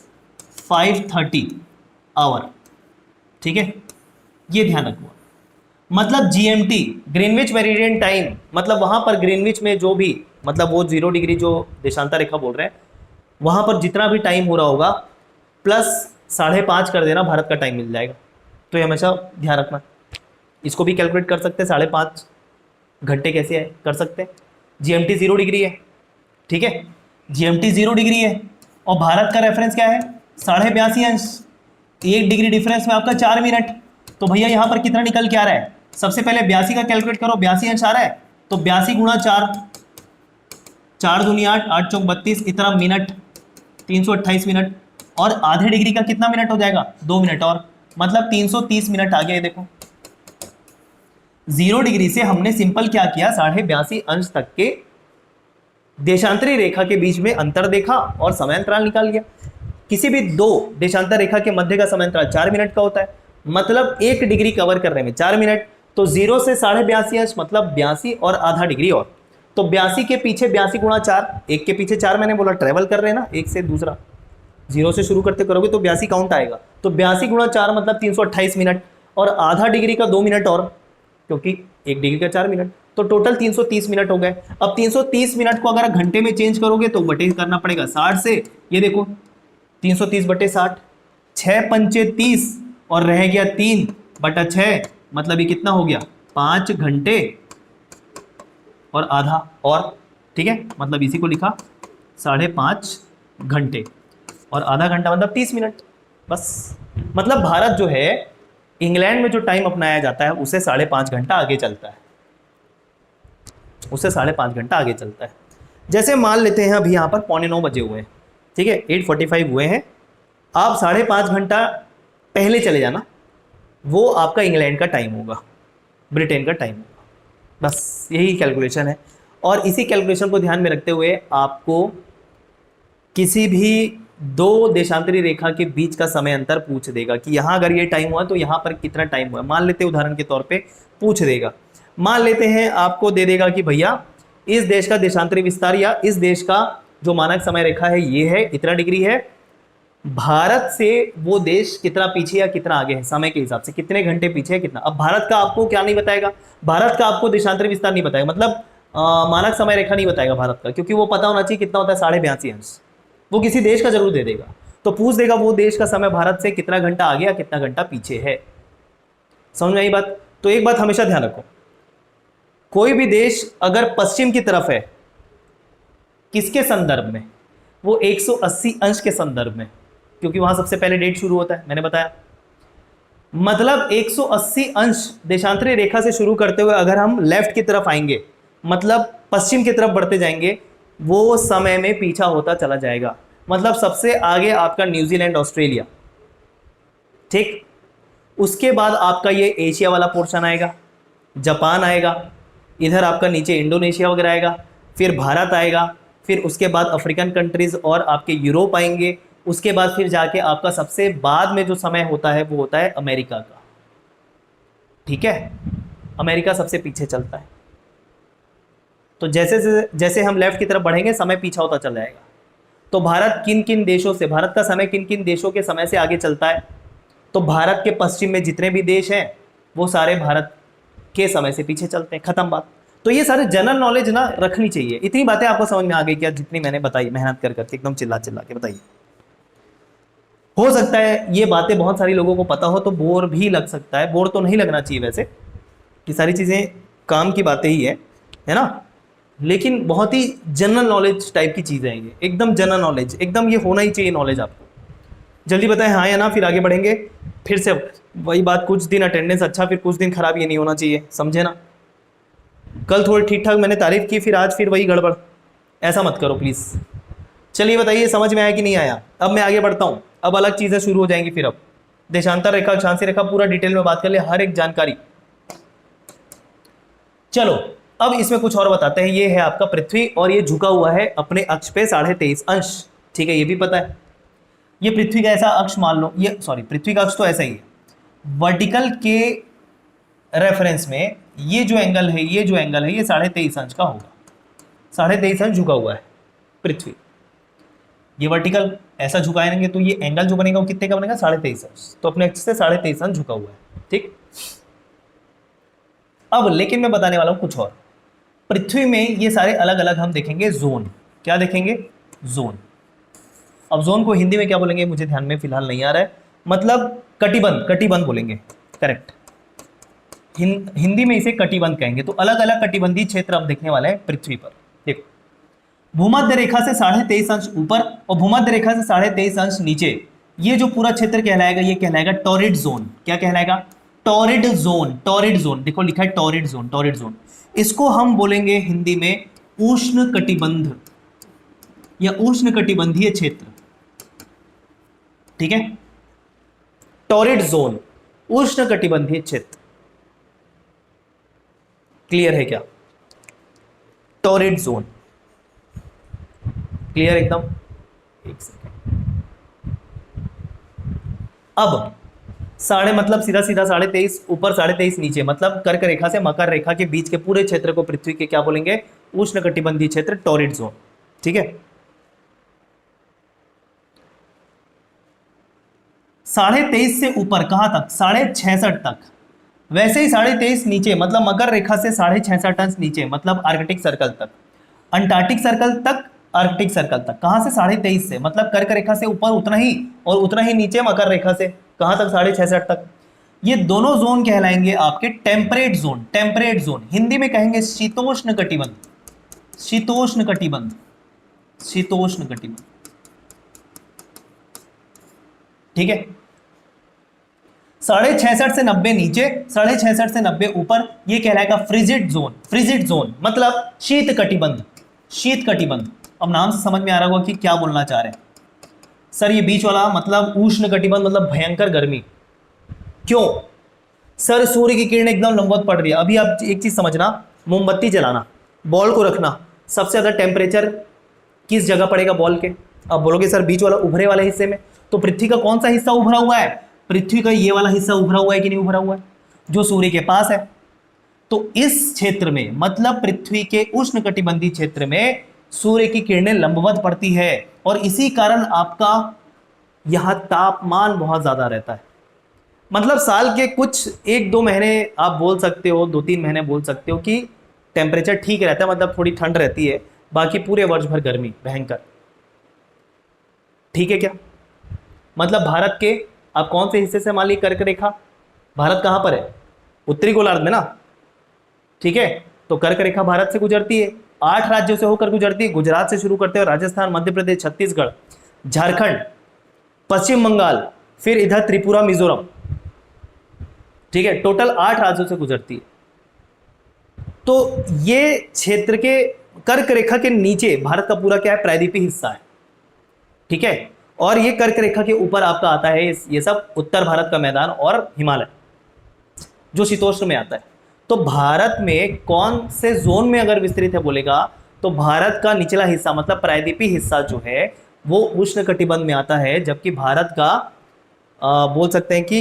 5:30 hour, ठीक है, ये ध्यान रखो। मतलब जीएमटी, ग्रीनविच मेरिडियन टाइम, मतलब वहां पर ग्रीनविच में जो भी, मतलब वो 0 डिग्री जो देशांतर रेखा बोल रहे हैं, वहां पर जितना भी टाइम हो रहा होगा प्लस 5:30 कर देना, भारत का टाइम मिल जाएगा। तो ये हमेशा ध्यान रखना। इसको भी कैलकुलेट कर सकते हैं, 5:30 घंटे कैसे है कर सकते हैं। जीएमटी 0 डिग्री है, ठीक है, जीएमटी 0 डिग्री है और भारत का रेफरेंस क्या है 82.5 अंश, 1 डिग्री डिफरेंस में आपका 4 मिनट। तो भैया यहाँ पर कितना निकल के आ रहा है, सबसे पहले 82 का कैलकुलेट करो, 82 अंश आ रहा है, तो 82 गुणा 4, 4 दूनी 8, 8 चौक 32, इतना मिनट, 328 मिनट। और आधे डिग्री का कितना मिनट हो जाएगा, 2 मिनट और, मतलब 330 मिनट आ गया। देखो 0 डिग्री से हमने सिंपल क्या किया, 82.5 अंश तक के देशांतरी रेखा के बीच में अंतर देखा और समय अंतराल निकाल लिया। किसी भी दो देशांतर रेखा के मध्य का समय अंतराल 4 मिनट का होता है, मतलब 1 डिग्री कवर करने में 4 मिनट। तो 0 से 82.5 अंश मतलब 82 और आधा डिग्री और, तो 82 के पीछे 82 गुणा 4, 1 के पीछे 4, मैंने बोला ट्रेवल कर रहे हैं ना एक से दूसरा, 0 से शुरू करते करोगे तो 82 काउंट आएगा। तो 82 गुणा 4 मतलब 328 मिनट, और आधा डिग्री का 2 मिनट और, क्योंकि 1 डिग्री का 4 मिनट, तो टोटल 330 मिनट हो गए। अब 330 मिनट को अगर घंटे में चेंज करोगे तो बटे करना पड़ेगा 60 से, ये देखो 330 बटे 60, 6 पंचे 30 और रह गया 3 बटा 6, मतलब ये कितना हो गया 5 घंटे और आधा और, ठीक है, मतलब इसी को लिखा 5.5 घंटे और आधा घंटा मतलब 30 मिनट बस। मतलब भारत जो है इंग्लैंड में जो टाइम अपनाया जाता है उसे 5.5 घंटा आगे चलता है, उससे 5.5 घंटा आगे चलता है। जैसे मान लेते हैं अभी यहाँ पर 8:45 बजे हुए हैं, ठीक है, 8:45 हुए हैं, आप 5.5 घंटा पहले चले जाना, वो आपका इंग्लैंड का टाइम होगा, ब्रिटेन का टाइम होगा, बस यही कैलकुलेशन है। और इसी कैलकुलेशन को ध्यान में रखते हुए आपको किसी भी दो देशांतरी रेखा के बीच का समय अंतर पूछ देगा कि यहाँ अगर ये टाइम हुआ तो यहाँ पर कितना टाइम हुआ, मान लेते हैं उदाहरण के तौर पे पूछ देगा। मान लेते हैं आपको दे देगा कि भैया इस देश का देशांतरी विस्तार या इस देश का जो मानक समय रेखा है ये है, इतना डिग्री है, भारत से वो देश कितना पीछे या कितना आगे है समय के हिसाब से, कितने घंटे पीछे है कितना। अब भारत का आपको क्या नहीं बताएगा, भारत का आपको देशांतरी विस्तार नहीं बताएगा, मतलब मानक समय रेखा नहीं बताएगा भारत का, क्योंकि वो पता होना चाहिए कितना होता है 82.5 अंश, वो किसी देश का जरूर दे देगा। तो पूछ देगा वो देश का समय भारत से कितना घंटा आगे या कितना घंटा पीछे है। समझ में आई बात। तो एक बात हमेशा ध्यान रखो, कोई भी देश अगर पश्चिम की तरफ है, किसके संदर्भ में, वो 180 अंश के संदर्भ में, क्योंकि वहां सबसे पहले डेट शुरू होता है, मैंने बताया। मतलब 180 अंश देशांतरी रेखा से शुरू करते हुए अगर हम लेफ्ट की तरफ आएंगे, मतलब पश्चिम की तरफ बढ़ते जाएंगे, वो समय में पीछा होता चला जाएगा। मतलब सबसे आगे आपका न्यूजीलैंड ऑस्ट्रेलिया, ठीक, उसके बाद आपका ये एशिया वाला पोर्शन आएगा, जापान आएगा, इधर आपका नीचे इंडोनेशिया वगैरह आएगा, फिर भारत आएगा, फिर उसके बाद अफ्रीकन कंट्रीज और आपके यूरोप आएंगे, उसके बाद फिर जाके आपका सबसे बाद में जो समय होता है वो होता है अमेरिका का, ठीक है, अमेरिका सबसे पीछे चलता है। तो जैसे जैसे हम लेफ्ट की तरफ बढ़ेंगे समय पीछा होता चला जाएगा। तो भारत किन किन देशों से, भारत का समय किन किन देशों के समय से आगे चलता है, तो भारत के पश्चिम में जितने भी देश हैं वो सारे भारत के समय से पीछे चलते हैं, खत्म बात। तो ये सारे जनरल नॉलेज ना रखनी चाहिए। इतनी बातें आपको समझ में आ गई क्या, जितनी मैंने बताई मेहनत कर करके एकदम चिल्ला चिल्ला के बताइए। हो सकता है ये बातें बहुत सारी लोगों को पता हो तो बोर भी लग सकता है, बोर तो नहीं लगना चाहिए वैसे, ये सारी चीज़ें काम की बातें ही है ना, लेकिन बहुत ही जनरल नॉलेज टाइप की चीज़ें हैं ये, एकदम जनरल नॉलेज, एकदम ये होना ही चाहिए नॉलेज आपको। जल्दी बताएं हाँ या ना, फिर आगे बढ़ेंगे। फिर से वही बात, कुछ दिन अटेंडेंस अच्छा फिर कुछ दिन खराब, ये नहीं होना चाहिए, समझे ना। कल थोड़ी ठीक ठाक मैंने तारीफ की, फिर आज फिर वही गड़बड़, ऐसा मत करो प्लीज़। चलिए बताइए समझ में आया कि नहीं आया। अब मैं आगे बढ़ता हूँ, अब अलग चीज़ें शुरू हो जाएंगी। फिर अब देशांतर रेखा, अक्षांशीय रेखा पूरा डिटेल में बात कर ले, हर एक जानकारी। चलो अब इसमें कुछ और बताते हैं। ये है आपका पृथ्वी और ये झुका हुआ है अपने अक्ष पे 23.5 अंश, ठीक है, ये भी पता है। ये पृथ्वी का ऐसा अक्ष मान लो, ये सॉरी पृथ्वी का अक्ष तो ऐसा ही है, वर्टिकल के रेफरेंस में ये जो एंगल है, ये जो एंगल है, ये 23.5 अंश का होगा। 23.5 अंश झुका हुआ है पृथ्वी, ये वर्टिकल ऐसा झुकाएंगे तो ये एंगल जो बनेगा वो कितने का बनेगा, 23.5 अंश। तो अपने एक्सिस से 23.5 अंश झुका हुआ है, ठीक। अब लेकिन मैं बताने वाला हूं कुछ और। पृथ्वी में ये सारे अलग अलग हम देखेंगे जोन। क्या देखेंगे, जोन। अब जोन को हिंदी में क्या बोलेंगे मुझे ध्यान में फिलहाल नहीं आ रहा है, मतलब कटिबंध, कटिबंध बोलेंगे, करेक्ट। हिंदी में इसे कटिबंध कहेंगे। तो अलग अलग कटिबंधीय क्षेत्र अब देखने वाले हैं पृथ्वी पर। देखो, भूमध्य रेखा से 23.5 अंश ऊपर और भूमध्य रेखा से 23.5 अंश नीचे, ये जो पूरा क्षेत्र कहलाएगा ये कहलाएगा टॉरिड जोन। क्या कहलाएगा, टॉरिड जोन। टॉरिड जोन देखो लिखा है टॉरिड जोन, टॉरिड जोन। इसको हम बोलेंगे हिंदी में उष्ण कटिबंध या उष्ण कटिबंधीय क्षेत्र, ठीक है। टॉरिड जोन, उष्ण कटिबंधीय क्षेत्र, क्लियर है क्या, टॉरिड जोन, क्लियर एकदम। एक सेकेंड, अब साढ़े मतलब सीधा सीधा 23.5 ऊपर 23.5 नीचे, मतलब कर्क रेखा से मकर रेखा के बीच के पूरे क्षेत्र को पृथ्वी के क्या बोलेंगे, उष्ण कटिबंधीय क्षेत्र, टॉरिड जोन, ठीक है। 23.5 से ऊपर कहां तक, 66.5 तक। वैसे ही 23.5 नीचे मतलब मकर रेखा से 66.5 अंश नीचे, मतलब आर्कटिक सर्कल तक, अंटार्कटिक सर्कल तक, आर्कटिक सर्कल तक। कहां से 23.5 से, मतलब कर्क रेखा से ऊपर उतना ही और उतना ही नीचे मकर रेखा से कहां तक, 66.5 तक। ये दोनों जोन कहलाएंगे आपके temperate zone. Temperate zone Hindi में कहेंगे शीतोष्ण कटिबंध, शीतोष्ण कटिबंध, शीतोष्ण कटिबंध, ठीक है। 66.5 से 90 नीचे, 66.5 से 90 ऊपर, ये कहलाएगा फ्रिजिड जोन। फ्रिजिड जोन मतलब शीत कटिबंध, शीत कटिबंध। अब नाम से समझ में आ रहा होगा कि क्या बोलना चाह रहे हैं सर। ये बीच वाला मतलब उष्ण कटिबंध मतलब भयंकर गर्मी। क्यों सर, सूर्य की किरण एकदम लंबवत पड़ रही है। अभी आप एक चीज समझना, मोमबत्ती जलाना, बॉल को रखना, सबसे ज्यादा टेम्परेचर किस जगह पड़ेगा बॉल के। अब बोलोगे सर बीच वाला उभरे वाले हिस्से में, तो पृथ्वी का कौन सा हिस्सा उभरा हुआ है, पृथ्वी का ये वाला हिस्सा उभरा हुआ है कि नहीं उभरा हुआ है, जो सूर्य के पास है। तो इस क्षेत्र में मतलब पृथ्वी के उष्ण कटिबंधीय क्षेत्र में सूर्य की किरणें लंबवत पड़ती है और इसी कारण आपका यहां तापमान बहुत ज्यादा रहता है। मतलब साल के कुछ 1-2 महीने आप बोल सकते हो, 2-3 महीने बोल सकते हो कि टेम्परेचर ठीक रहता है, मतलब थोड़ी ठंड रहती है, बाकी पूरे वर्ष भर गर्मी भयंकर, ठीक है क्या। मतलब भारत के आप कौन से हिस्से से मान लीजिए कर्क रेखा, भारत कहां पर है, उत्तरी गोलार्ध में ना, ठीक है। तो कर्क रेखा भारत से गुजरती है, 8 राज्यों से होकर गुजरती है। गुजरात से शुरू करते हैं, राजस्थान, मध्य प्रदेश, छत्तीसगढ़, झारखंड, पश्चिम बंगाल, फिर इधर त्रिपुरा, मिजोरम, ठीक है। टोटल 8 राज्यों से गुजरती है। तो ये क्षेत्र के कर्क रेखा के नीचे भारत का पूरा क्या है, प्रायद्वीपीय हिस्सा है, ठीक है। और ये कर्क रेखा के ऊपर आपका आता है ये सब उत्तर भारत का मैदान और हिमालय जो शीतोष्ण में आता है। तो भारत में कौन से जोन में अगर विस्तृत है बोलेगा, तो भारत का निचला हिस्सा मतलब प्रायद्वीपीय हिस्सा जो है वो उष्ण कटिबंध में आता है, जबकि भारत का बोल सकते हैं कि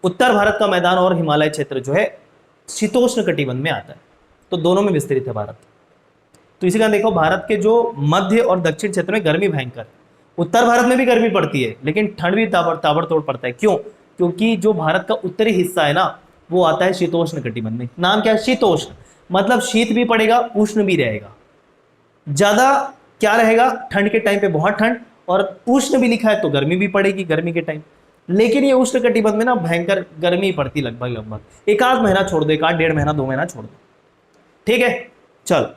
उत्तर भारत का मैदान और हिमालय क्षेत्र जो है शीतोष्ण कटिबंध में आता है। तो दोनों में विस्तृत है भारत। तो इसी कारण देखो भारत के जो मध्य और दक्षिण क्षेत्र में गर्मी भयंकर, उत्तर भारत में भी गर्मी पड़ती है लेकिन ठंड भी ताबड़तोड़ पड़ता है। क्यों, क्योंकि जो भारत का उत्तरी हिस्सा है ना वो आता है शीतोष्ण कटिबंध में। नाम क्या है, शीतोष्ण, मतलब शीत भी पड़ेगा उष्ण भी रहेगा। ज्यादा क्या रहेगा, ठंड के टाइम पे बहुत ठंड, और उष्ण भी लिखा है तो गर्मी भी पड़ेगी गर्मी के टाइम। लेकिन ये उष्ण कटिबंध में ना भयंकर गर्मी पड़ती लगभग 1-8 महीना छोड़ दो, 1-8-1.5 महीना 2 महीना छोड़ दो, ठीक है। चलो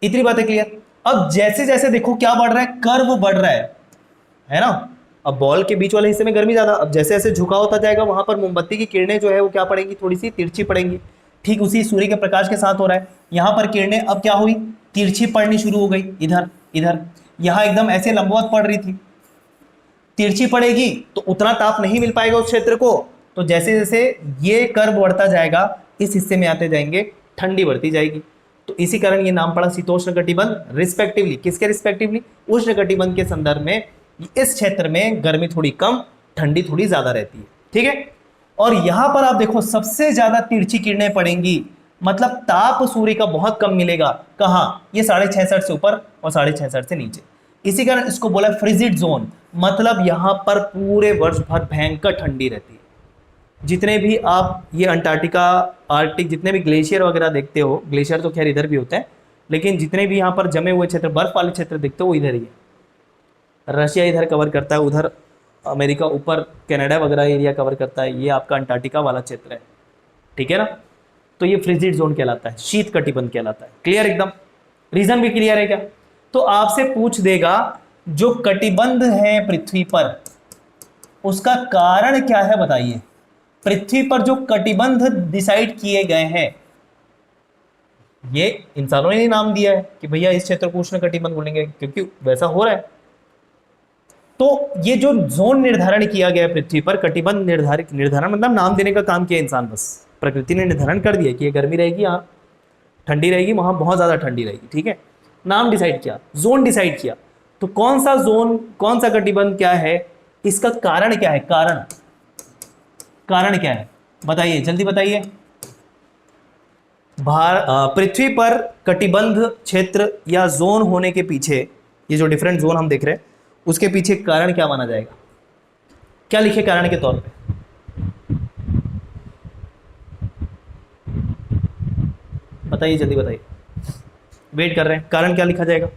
इतनी बातें क्लियर। अब जैसे जैसे देखो क्या बढ़ रहा है, कर्व बढ़ रहा है ना। अब बॉल के बीच वाले हिस्से में गर्मी ज्यादा, अब जैसे जैसे झुका होता जाएगा वहां पर मोमबत्ती की किरणें जो है वो क्या पड़ेंगी, थोड़ी सी तिरछी पड़ेंगी। ठीक उसी सूर्य के प्रकाश के साथ हो रहा है। यहाँ पर किरणें अब क्या हुई, तिरछी पड़नी शुरू हो गई, इधर इधर। यहाँ एकदम ऐसे लंबवत पड़ रही थी, तिरछी पड़ेगी तो उतना ताप नहीं मिल पाएगा उस क्षेत्र को। तो जैसे जैसे ये कर्व बढ़ता जाएगा इस हिस्से में आते जाएंगे, ठंडी बढ़ती जाएगी। तो इसी कारण ये नाम पड़ा शीतोष्ण कटिबंध, रिस्पेक्टिवली किसके रिस्पेक्टिवली, उष्ण कटिबंध के संदर्भ में इस क्षेत्र में गर्मी थोड़ी कम, ठंडी थोड़ी ज्यादा रहती है, ठीक है। और यहां पर आप देखो सबसे ज्यादा तिरछी किरणें पड़ेंगी, मतलब ताप सूर्य का बहुत कम मिलेगा। कहां, ये 66.5 से ऊपर और 66.5 से नीचे। इसी कारण इसको बोला फ्रिजिड जोन, मतलब यहां पर पूरे वर्ष भर भयंकर ठंडी रहती है। जितने भी आप ये अंटार्कटिका, आर्कटिक, जितने भी ग्लेशियर वगैरह देखते हो, ग्लेशियर तो खैर इधर भी होते हैं, लेकिन जितने भी यहाँ पर जमे हुए क्षेत्र, बर्फ वाले क्षेत्र देखते हो, वो इधर ही है। रशिया इधर कवर करता है, उधर अमेरिका ऊपर कनाडा वगैरह एरिया कवर करता है, ये आपका अंटार्कटिका वाला क्षेत्र है, ठीक है ना। तो ये फ्रिजिड जोन कहलाता है, शीत कटिबंध कहलाता है। क्लियर एकदम, रीजन भी क्लियर है क्या। तो आपसे पूछ देगा जो कटिबंध है पृथ्वी पर, उसका कारण क्या है बताइए। पृथ्वी पर जो कटिबंध डिसाइड किए गए हैं, ये इंसानों ने ही नाम दिया है कि भैया इस क्षेत्र को उष्ण कटिबंध बोलेंगे, क्योंकि वैसा हो रहा है। तो ये जो जोन निर्धारण किया गया है पृथ्वी पर, कटिबंध निर्धारण मतलब नाम देने का काम किया इंसान, बस प्रकृति ने निर्धारण कर दिया कि ये गर्मी रहेगी, यहाँ ठंडी रहेगी, वहां बहुत ज्यादा ठंडी रहेगी, ठीक है। नाम डिसाइड किया, जोन डिसाइड किया, तो कौन सा जोन, कौन सा कटिबंध क्या है, इसका कारण क्या है, कारण क्या है बताइए, जल्दी बताइए। पृथ्वी पर कटिबंध क्षेत्र या जोन होने के पीछे, ये जो डिफरेंट जोन हम देख रहे हैं, उसके पीछे कारण क्या माना जाएगा, क्या लिखे कारण के तौर पे, बताइए जल्दी बताइए, वेट कर रहे हैं, कारण क्या लिखा जाएगा।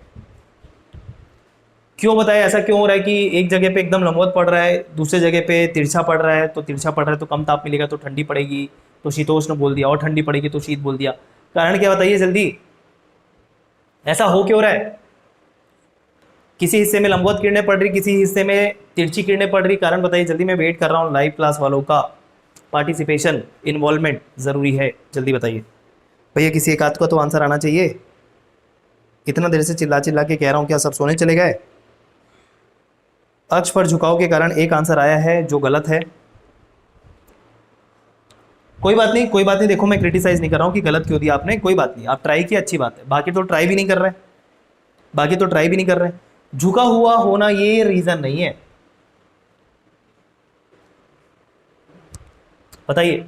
क्यों बताए, ऐसा क्यों हो रहा है कि एक जगह पे एकदम लंबवत पड़ रहा है, दूसरे जगह पे तिरछा पड़ रहा है, तो तिरछा पड़ रहा है तो कम ताप मिलेगा तो ठंडी पड़ेगी, तो शीतोष्ण बोल दिया, और ठंडी पड़ेगी तो शीत बोल दिया। कारण क्या बताइए जल्दी, ऐसा हो क्यों रहा है। किसी हिस्से में लंबवत किरणें पड़ रही, किसी हिस्से में तिरछी किरणें पड़ रही, कारण बताइए जल्दी, मैं वेट कर रहा हूँ, लाइव क्लास वालों का पार्टिसिपेशन, इन्वॉल्वमेंट जरूरी है, जल्दी बताइए भैया, किसी एक आध का तो आंसर आना चाहिए। इतना देर से चिल्ला चिल्ला के कह रहा हूँ, क्या सब सोने चले गए। अक्ष पर झुकाव के कारण एक आंसर आया है जो गलत है, कोई बात नहीं, कोई बात नहीं, देखो मैं क्रिटिसाइज नहीं कर रहा हूं कि गलत क्यों दिया आपने, कोई बात नहीं, आप ट्राई किया, अच्छी बात है, बाकी तो ट्राई भी नहीं कर रहे, झुका हुआ होना ये रीजन नहीं है। बताइए,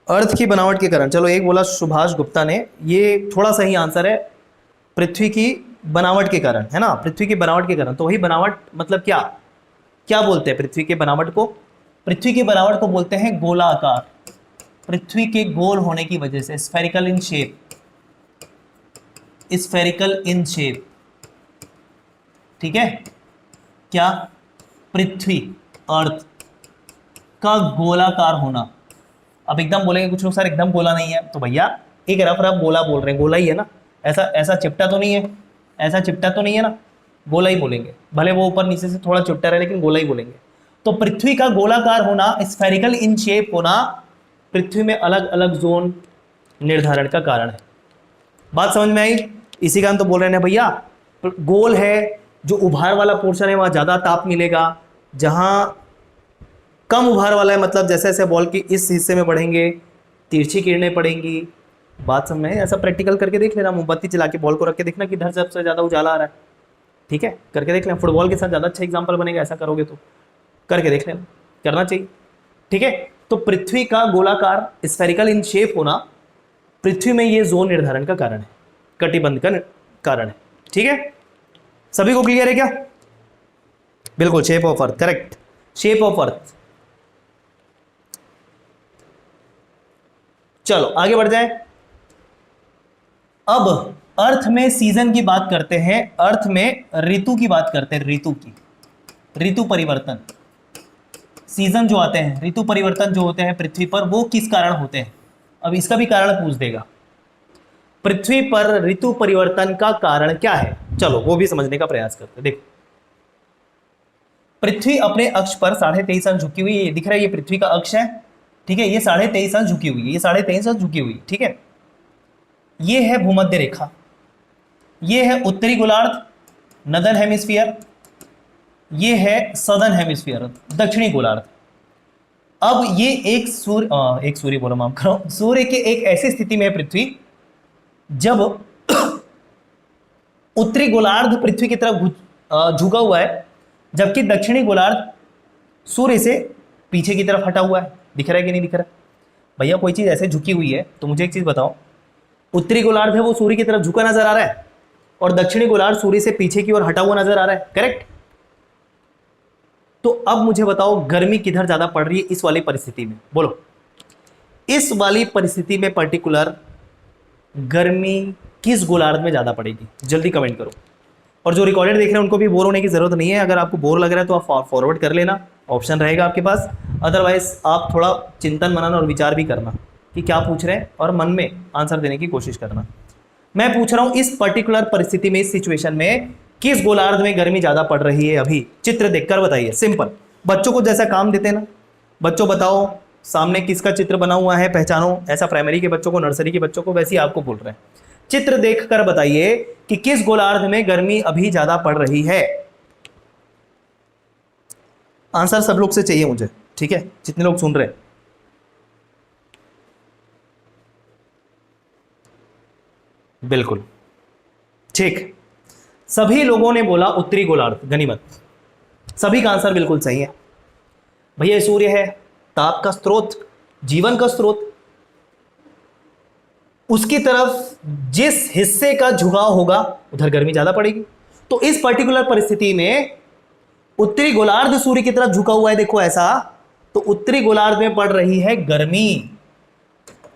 अर्थ की बनावट के कारण, चलो एक बोला सुभाष गुप्ता ने, ये थोड़ा सही आंसर है, पृथ्वी की बनावट के कारण, है ना, पृथ्वी की बनावट के कारण। तो वही बनावट मतलब क्या, क्या बोलते हैं पृथ्वी के बनावट को, पृथ्वी की बनावट को बोलते हैं गोलाकार, पृथ्वी के गोल होने की वजह से, spherical in shape, spherical in shape, ठीक है। क्या, पृथ्वी, अर्थ का गोलाकार होना। अब एकदम बोलेंगे कुछ लोग, सर एकदम गोला नहीं है, तो भैया एक रफ रफ गोला बोल रहे हैं, गोला ही है ना, ऐसा ऐसा चिपटा तो नहीं है, ऐसा चिपटा तो नहीं है ना, गोला ही बोलेंगे, भले वो ऊपर नीचे से थोड़ा चिपटा रहे, लेकिन गोला ही बोलेंगे। तो पृथ्वी का गोलाकार होना, स्फेरिकल इन शेप होना, पृथ्वी में अलग अलग जोन निर्धारण का कारण है। बात समझ में आई। इसी कारण तो बोल रहे हैं भैया, गोल है, जो उभार वाला पोर्शन है वहां ज्यादा ताप मिलेगा, जहां कम उभार वाला है, मतलब जैसे जैसे बॉल की इस हिस्से में बढ़ेंगे तिरछी किरणें पड़ेंगी। बात समझ में, ऐसा प्रैक्टिकल करके देख लेना, मोमबत्ती जला के बॉल को रख के देखना कि इधर सबसे ज़्यादा उजाला आ रहा है, ठीक है, करके देख लेना। फुटबॉल के साथ ज़्यादा अच्छा एग्जाम्पल बनेगा, ऐसा करोगे तो करके देख लेना, करना चाहिए, ठीक है। तो पृथ्वी का गोलाकार, स्फेरिकल इन शेप होना पृथ्वी में ये जोन निर्धारण का कारण है, कटिबंध का कारण है, ठीक है। सभी को क्लियर है क्या। बिल्कुल, shape of earth, correct, shape of earth. चलो आगे बढ़ जाए। अब अर्थ में सीजन की बात करते हैं, अर्थ में ऋतु की बात करते हैं, ऋतु की, ऋतु परिवर्तन, सीजन जो आते हैं, ऋतु परिवर्तन जो होते हैं पृथ्वी पर, वो किस कारण होते हैं। अब इसका भी कारण पूछ देगा, पृथ्वी पर ऋतु परिवर्तन का कारण क्या है, चलो वो भी समझने का प्रयास करते हैं। देखो, पृथ्वी अपने अक्ष पर 23.5 अंश झुकी हुई है, ये दिख रहा है, ये पृथ्वी का अक्ष है, ठीक है, ये 23.5 अंश झुकी हुई है, ये 23.5 अंश झुकी हुई, ठीक है। ये है भूमध्य रेखा, ये है उत्तरी गोलार्ध, नदर्न हेमिस्फीयर, ये है सदर्न हेमिस्फीयर, दक्षिणी गोलार्ध। अब ये एक सूर्य बोला, माफ करो, सूर्य के एक ऐसी स्थिति में है पृथ्वी जब उत्तरी गोलार्ध पृथ्वी की तरफ झुका हुआ है, जबकि दक्षिणी गोलार्ध सूर्य से पीछे की तरफ हटा हुआ है। दिख रहा है कि नहीं दिख रहा। भैया कोई चीज ऐसे झुकी हुई है तो मुझे एक चीज बताओ, उत्तरी गोलार्ध है वो सूर्य की तरफ झुका नजर आ रहा है, और दक्षिणी गोलार्ध सूर्य से पीछे की ओर हटा हुआ नजर आ रहा है, करेक्ट। तो अब मुझे बताओ गर्मी किधर ज्यादा पड़ रही है इस वाली परिस्थिति में, बोलो। इस वाली परिस्थिति में पर्टिकुलर गर्मी किस गोलार्ध में ज्यादा पड़ेगी, जल्दी कमेंट करो। और जो रिकॉर्डेड देख रहे हैं उनको भी बोर होने की जरूरत नहीं है, अगर आपको बोर लग रहा है तो आप फॉरवर्ड कर लेना, ऑप्शन रहेगा आपके पास। अदरवाइज आप थोड़ा चिंतन मनन और विचार भी करना कि क्या पूछ रहे हैं और मन में आंसर देने की कोशिश करना। मैं पूछ रहा हूं इस पर्टिकुलर परिस्थिति में, इस सिचुएशन में किस गोलार्ध में गर्मी ज्यादा पड़ रही है, अभी चित्र देखकर बताइए। सिंपल, बच्चों को जैसा काम देते हैं ना, बच्चों बताओ सामने किसका चित्र बना हुआ है, पहचानो। ऐसा प्राइमरी के बच्चों को, नर्सरी के बच्चों को, वैसे ही आपको बोल रहे हैं। चित्र देखकर बताइए कि किस गोलार्ध में गर्मी अभी ज्यादा पड़ रही है। आंसर सब लोग से चाहिए मुझे, ठीक है, जितने लोग सुन रहे हैं। बिल्कुल ठीक, सभी लोगों ने बोला उत्तरी गोलार्ध, गनीमत, सभी का आंसर बिल्कुल सही है। भैया सूर्य है ताप का स्रोत, जीवन का स्रोत, उसकी तरफ जिस हिस्से का झुकाव होगा उधर गर्मी ज्यादा पड़ेगी। तो इस पर्टिकुलर परिस्थिति में उत्तरी गोलार्ध सूर्य की तरफ झुका हुआ है, देखो ऐसा, तो उत्तरी गोलार्ध में पड़ रही है गर्मी,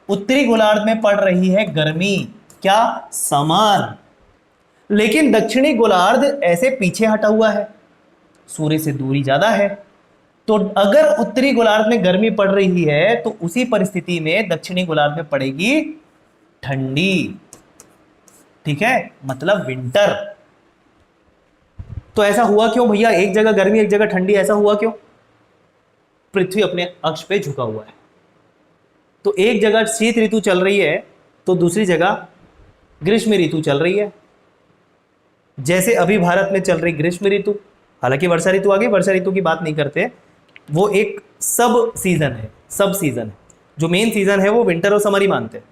उत्तरी गोलार्ध में पड़ रही है गर्मी, क्या, समर। लेकिन दक्षिणी गोलार्ध ऐसे पीछे हटा हुआ है, सूर्य से दूरी ज्यादा है। तो अगर उत्तरी गोलार्ध में गर्मी पड़ रही है तो उसी परिस्थिति में दक्षिणी गोलार्ध में पड़ेगी ठंडी, ठीक है, मतलब विंटर। तो ऐसा हुआ क्यों भैया, एक जगह गर्मी एक जगह ठंडी, ऐसा हुआ क्यों? पृथ्वी अपने अक्ष पे झुका हुआ है। तो एक जगह शीत ऋतु चल रही है तो दूसरी जगह ग्रीष्म ऋतु चल रही है। जैसे अभी भारत में चल रही ग्रीष्म ऋतु, हालांकि वर्षा ऋतु आ गई, वर्षा ऋतु की बात नहीं करते, वो एक सब सीजन है, सब सीजन है। जो मेन सीजन है वो विंटर और समर ही मानते हैं,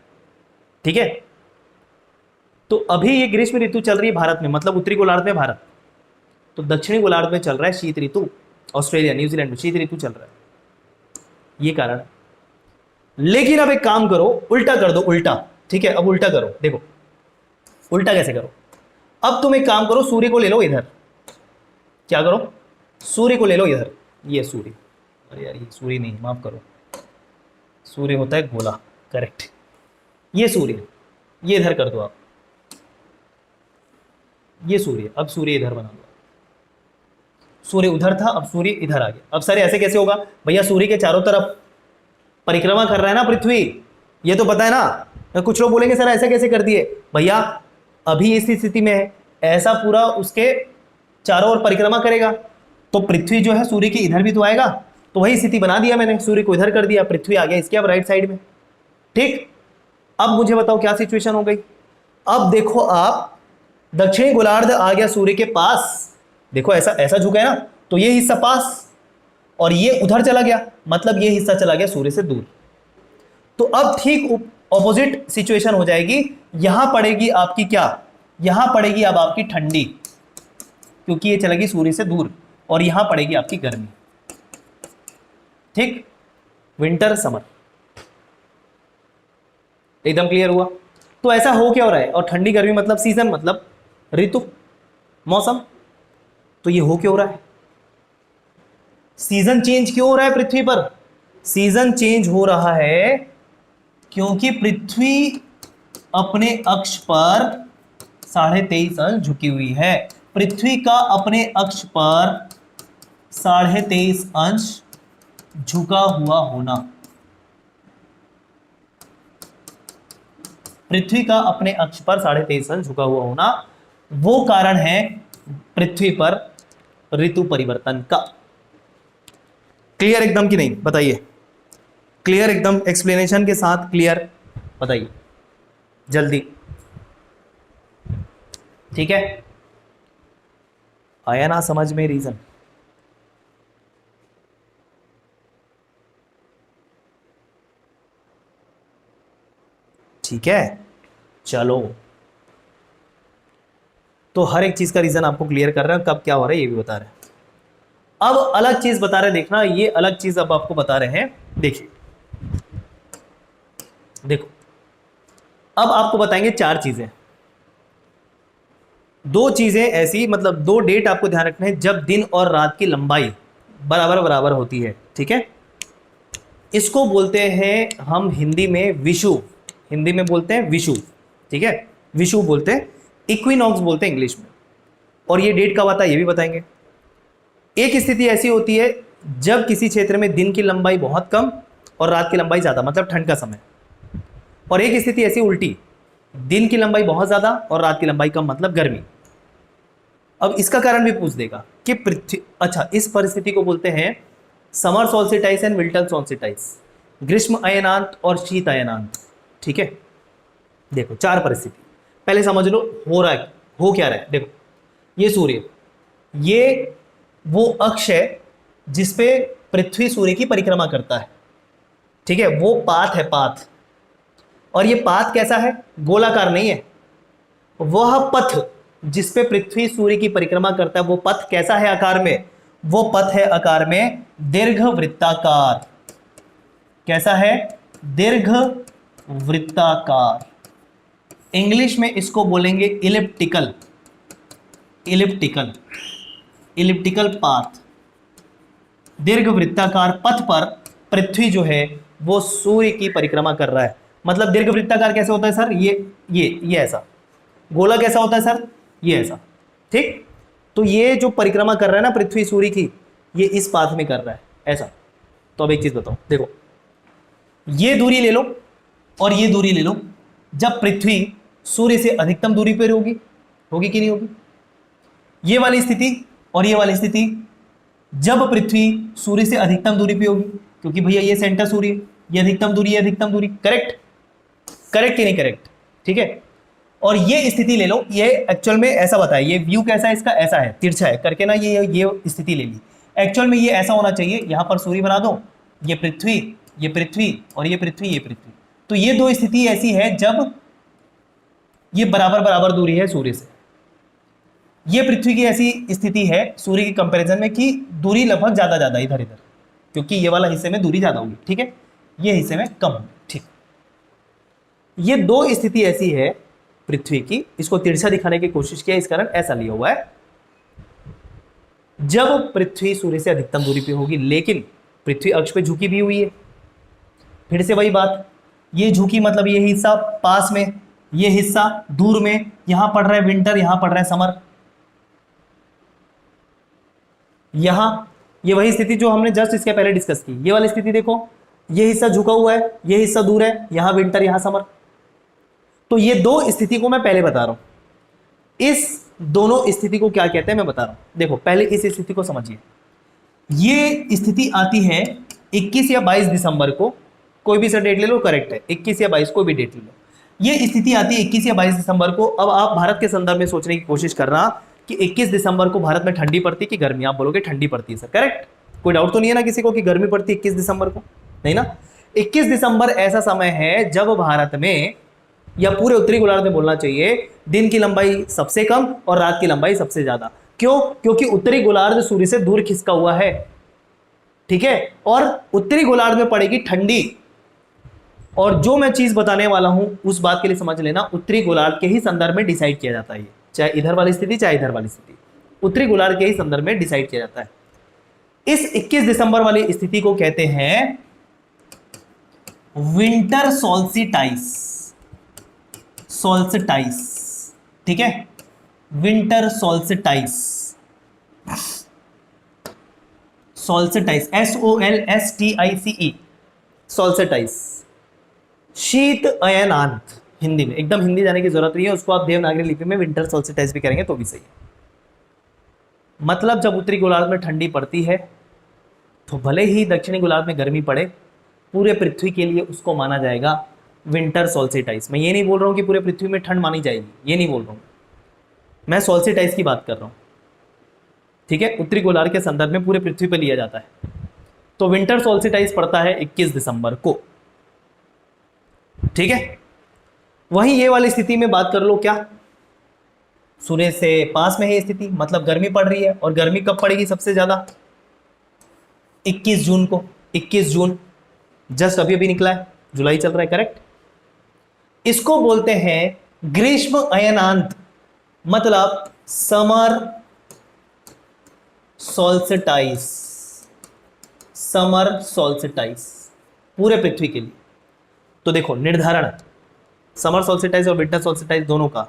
ठीक है। तो अभी ये ग्रीष्म ऋतु चल रही है भारत में, मतलब उत्तरी गोलार्ध में भारत, तो दक्षिणी गोलार्ध में चल रहा है शीत ऋतु, ऑस्ट्रेलिया न्यूजीलैंड में शीत ऋतु चल रहा है, ये कारण है। लेकिन अब एक काम करो, उल्टा कर दो, उल्टा, ठीक है। अब उल्टा करो, देखो उल्टा कैसे करो। अब तुम एक काम करो, सूर्य को ले लो इधर, क्या करो, सूर्य को ले लो इधर, ये सूर्य, अरे यार ये सूर्य नहीं, माफ करो, सूर्य होता है गोला, करेक्ट, ये सूर्य, ये इधर कर दो आप, ये सूर्य, अब सूर्य इधर बना दो। सूर्य उधर था, अब सूर्य इधर आ गया। अब सर ऐसे कैसे होगा भैया, सूर्य के चारों तरफ परिक्रमा कर रहा है ना पृथ्वी, ये तो पता है ना। कुछ लोग बोलेंगे सर ऐसे कैसे कर दिए, भैया अभी इस स्थिति में है, ऐसा पूरा उसके चारों ओर परिक्रमा करेगा तो पृथ्वी जो है सूर्य के इधर भी तो आएगा, तो वही स्थिति बना दिया मैंने, सूर्य को इधर कर दिया, पृथ्वी आ गया इसके अब राइट साइड में, ठीक। अब मुझे बताओ क्या सिचुएशन हो गई। अब देखो आप, दक्षिणी गोलार्ध आ गया सूर्य के पास, देखो ऐसा ऐसा झुका है ना, तो ये हिस्सा पास और ये उधर चला गया, मतलब ये हिस्सा चला गया सूर्य से दूर। तो अब ठीक ऑपोजिट सिचुएशन हो जाएगी, यहां पड़ेगी आपकी क्या, यहां पड़ेगी अब आपकी ठंडी, क्योंकि ये चलेगी सूर्य से दूर, और यहां पड़ेगी आपकी गर्मी, ठीक, विंटर समर, एकदम क्लियर हुआ। तो ऐसा हो क्या हो रहा है, और ठंडी गर्मी मतलब सीजन, मतलब ऋतु, मौसम, तो ये हो क्या हो रहा है, सीजन चेंज क्यों हो रहा है पृथ्वी पर, सीजन चेंज हो रहा है क्योंकि पृथ्वी अपने अक्ष पर 23.5 अंश झुकी हुई है। पृथ्वी का अपने अक्ष पर 23.5 अंश झुका हुआ होना, पृथ्वी का अपने अक्ष पर 23.5 अंश झुका हुआ होना, वो कारण है पृथ्वी पर ऋतु परिवर्तन का। क्लियर एकदम कि नहीं, बताइए, क्लियर एकदम, एक्सप्लेनेशन के साथ क्लियर बताइए जल्दी, ठीक है, आया ना समझ में रीजन। ठीक है, चलो, तो हर एक चीज का रीजन आपको क्लियर कर रहे हैं, कब क्या हो रहा है ये भी बता रहे हैं। अब अलग चीज बता रहे, देखना ये अलग चीज अब आपको बता रहे हैं, देखिए देखो, अब आपको बताएंगे 4 चीजें। दो चीजें ऐसी, मतलब दो डेट आपको ध्यान रखना है जब दिन और रात की लंबाई बराबर बराबर होती है, ठीक है। इसको बोलते हैं हम हिंदी में विषु, हिंदी में बोलते हैं विषु, ठीक है, विषु बोलते हैं, इक्विनॉक्स बोलते हैं इंग्लिश में। और ये डेट कब आता है ये भी बताएंगे। एक स्थिति ऐसी होती है जब किसी क्षेत्र में दिन की लंबाई बहुत कम और रात की लंबाई ज्यादा, मतलब ठंड का समय। और एक स्थिति ऐसी उल्टी, दिन की लंबाई बहुत ज्यादा और रात की लंबाई कम, मतलब गर्मी। अब इसका कारण भी पूछ देगा कि पृथ्वी, अच्छा इस परिस्थिति को बोलते हैं समर सॉल्स्टिटाइस एंड विंटर सॉल्स्टिटाइस, ग्रीष्म अयनांत और शीत अयनांत, ठीक है। देखो चार परिस्थिति पहले समझ लो, हो रहा है, हो क्या रहा है। देखो ये सूर्य, ये वो अक्ष है जिसपे पृथ्वी सूर्य की परिक्रमा करता है, ठीक है, वो पाथ है, पाथ। और ये पाथ कैसा है, गोलाकार नहीं है। वह पथ जिसपे पृथ्वी सूर्य की परिक्रमा करता है वो पथ कैसा है आकार में, वो पथ है आकार में दीर्घ वृत्ताकार। कैसा है, दीर्घ वृत्ताकार। इंग्लिश में इसको बोलेंगे इलिप्टिकल, इलिप्टिकल, इलिप्टिकल पाथ। दीर्घ वृत्ताकार पथ पर पृथ्वी जो है वो सूर्य की परिक्रमा कर रहा है। मतलब दीर्घ वृत्ताकार कैसे होता है सर, ये ऐसा। गोला कैसा होता है सर, ये ऐसा, ठीक। तो ये जो परिक्रमा कर रहा है ना पृथ्वी सूर्य की, ये इस पाथ में कर रहा है ऐसा। तो अब एक चीज बताओ, देखो ये दूरी ले लो और ये दूरी ले लो, जब पृथ्वी सूर्य से अधिकतम दूरी पर होगी, होगी कि नहीं होगी। ये वाली स्थिति और ये वाली स्थिति जब पृथ्वी सूर्य से अधिकतम दूरी पे होगी, क्योंकि भैया ये सेंटर सूर्य, ये अधिकतम दूरी, ये अधिकतम दूरी, करेक्ट, करेक्ट कि नहीं करेक्ट, ठीक है। और ये स्थिति ले लो, ये एक्चुअल में ऐसा बताया, ये व्यू कैसा है इसका, ऐसा है, तिरछा है करके ना, ये स्थिति ले ली। एक्चुअल में ये ऐसा होना चाहिए, यहां पर सूर्य बना दो, ये पृथ्वी, ये पृथ्वी और ये पृथ्वी, ये पृथ्वी। तो ये दो स्थिति ऐसी है जब ये बराबर बराबर दूरी है सूर्य से। ये पृथ्वी की ऐसी स्थिति है सूर्य के कंपैरिजन में कि दूरी लगभग ज्यादा ज्यादा इधर इधर, क्योंकि ये वाला हिस्से में दूरी ज्यादा होगी, ठीक है, ये हिस्से में कम होगी, ठीक। ये दो स्थिति ऐसी है पृथ्वी की, इसको तिरछा दिखाने की कोशिश किया, इस कारण ऐसा लिया हुआ है। जब पृथ्वी सूर्य से अधिकतम दूरी पे होगी, लेकिन पृथ्वी अक्ष पे झुकी भी हुई है। फिर से वही बात, ये झुकी मतलब ये हिस्सा पास में, ये हिस्सा दूर में, यहां पड़ रहा है विंटर, यहां पड़ रहा है समर। यहां ये वही स्थिति जो हमने जस्ट इसके पहले डिस्कस की, ये वाली स्थिति देखो, ये हिस्सा झुका हुआ है, ये हिस्सा दूर है, यहां विंटर यहां समर। तो ये दो स्थिति को मैं पहले बता रहा हूं, इस दोनों स्थिति को क्या कहते हैं मैं बता रहा हूं। देखो पहले इस स्थिति को समझिए, ये स्थिति आती है 21 या 22 दिसंबर को, कोई भी सा डेट ले लो, करेक्ट है, 21 या 22 कोई भी डेट ले लो। ये स्थिति आती है 21 या 22 दिसंबर को। अब आप भारत के संदर्भ में सोचने की कोशिश कर रहा कि 21 दिसंबर को भारत में ठंडी पड़ती कि गर्मी, आप बोलोगे ठंडी पड़ती है सर, करेक्ट, कोई डाउट तो नहीं है ना किसी को कि गर्मी पड़ती है 21 दिसंबर को, नहीं ना। 21 दिसंबर ऐसा समय है जब भारत में या पूरे उत्तरी गोलार्ध में बोलना चाहिए, दिन की लंबाई सबसे कम और रात की लंबाई सबसे ज्यादा। क्यों, क्योंकि उत्तरी गोलार्ध सूर्य से दूर खिसका हुआ है, ठीक है, और उत्तरी गोलार्ध में पड़ेगी ठंडी। और जो मैं चीज बताने वाला हूं उस बात के लिए समझ लेना, उत्तरी गोलार्ध के ही संदर्भ में डिसाइड किया जाता है, चाहे इधर वाली स्थिति चाहे इधर वाली स्थिति, उत्तरी गोलार्ध के ही संदर्भ में डिसाइड किया जाता है। इस 21 दिसंबर वाली स्थिति को कहते हैं विंटर सॉल्स्टिटाइस, सॉल्स्टिटाइस, ठीक है, विंटर सॉल्स्टिटाइस, सॉल्स्टिटाइस, SOLSTICE, सॉल्स्टिटाइस। शीत अयनांत हिंदी में, एकदम हिंदी जाने की जरूरत नहीं है, उसको आप देवनागरी लिपि में विंटर सॉल्स्टिटाइस भी करेंगे तो भी सही है। मतलब जब उत्तरी गोलार्ध में ठंडी पड़ती है तो भले ही दक्षिणी गोलार्ध में गर्मी पड़े, पूरे पृथ्वी के लिए उसको माना जाएगा विंटर सॉल्स्टिटाइस। मैं ये नहीं बोल रहा हूँ कि पूरे पृथ्वी में ठंड मानी जाएगी, ये नहीं बोल रहा हूँ, मैं सॉल्स्टिटाइस की बात कर रहा हूँ, ठीक है, उत्तरी गोलार्ध के संदर्भ में पूरे पृथ्वी पर लिया जाता है। तो विंटर सॉल्स्टिटाइस पड़ता है 21 दिसंबर को, ठीक है। वहीं ये वाली स्थिति में बात कर लो, क्या सूर्य से पास में है स्थिति, मतलब गर्मी पड़ रही है, और गर्मी कब पड़ेगी सबसे ज्यादा, 21 जून को। 21 जून जस्ट अभी अभी निकला है, जुलाई चल रहा है, करेक्ट। इसको बोलते हैं ग्रीष्म अयनांत, मतलब समर सोल्स्टाइस, समर सोल्स्टाइस पूरे पृथ्वी के लिए। तो देखो निर्धारण समर सोल्स्टाइस और विंटर सोल्स्टाइस दोनों का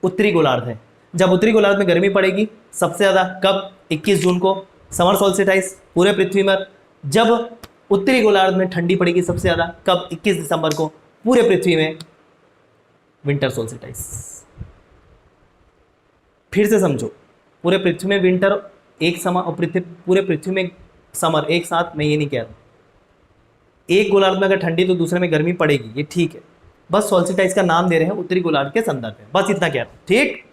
उत्तरी गोलार्ध है। जब उत्तरी गोलार्ध में गर्मी पड़ेगी सबसे ज्यादा कब? 21 जून को समर सोल्स्टाइस पूरे पृथ्वी में। जब उत्तरी गोलार्ध में ठंडी पड़ेगी सबसे ज्यादा कब? 21 दिसंबर को पूरे पृथ्वी में विंटर सोल्स्टाइस। फिर से समझो, पूरे पृथ्वी में विंटर एक समय और पूरे पृथ्वी में समर एक साथ, मैं ये नहीं कह रहा एक गोलार्ध में अगर ठंडी तो दूसरे में गर्मी पड़ेगी, ये ठीक है, बस सोल्स्टाइस का नाम दे रहे हैं उत्तरी गोलार्ध के संदर्भ में, बस इतना कह रहा हूं, ठीक।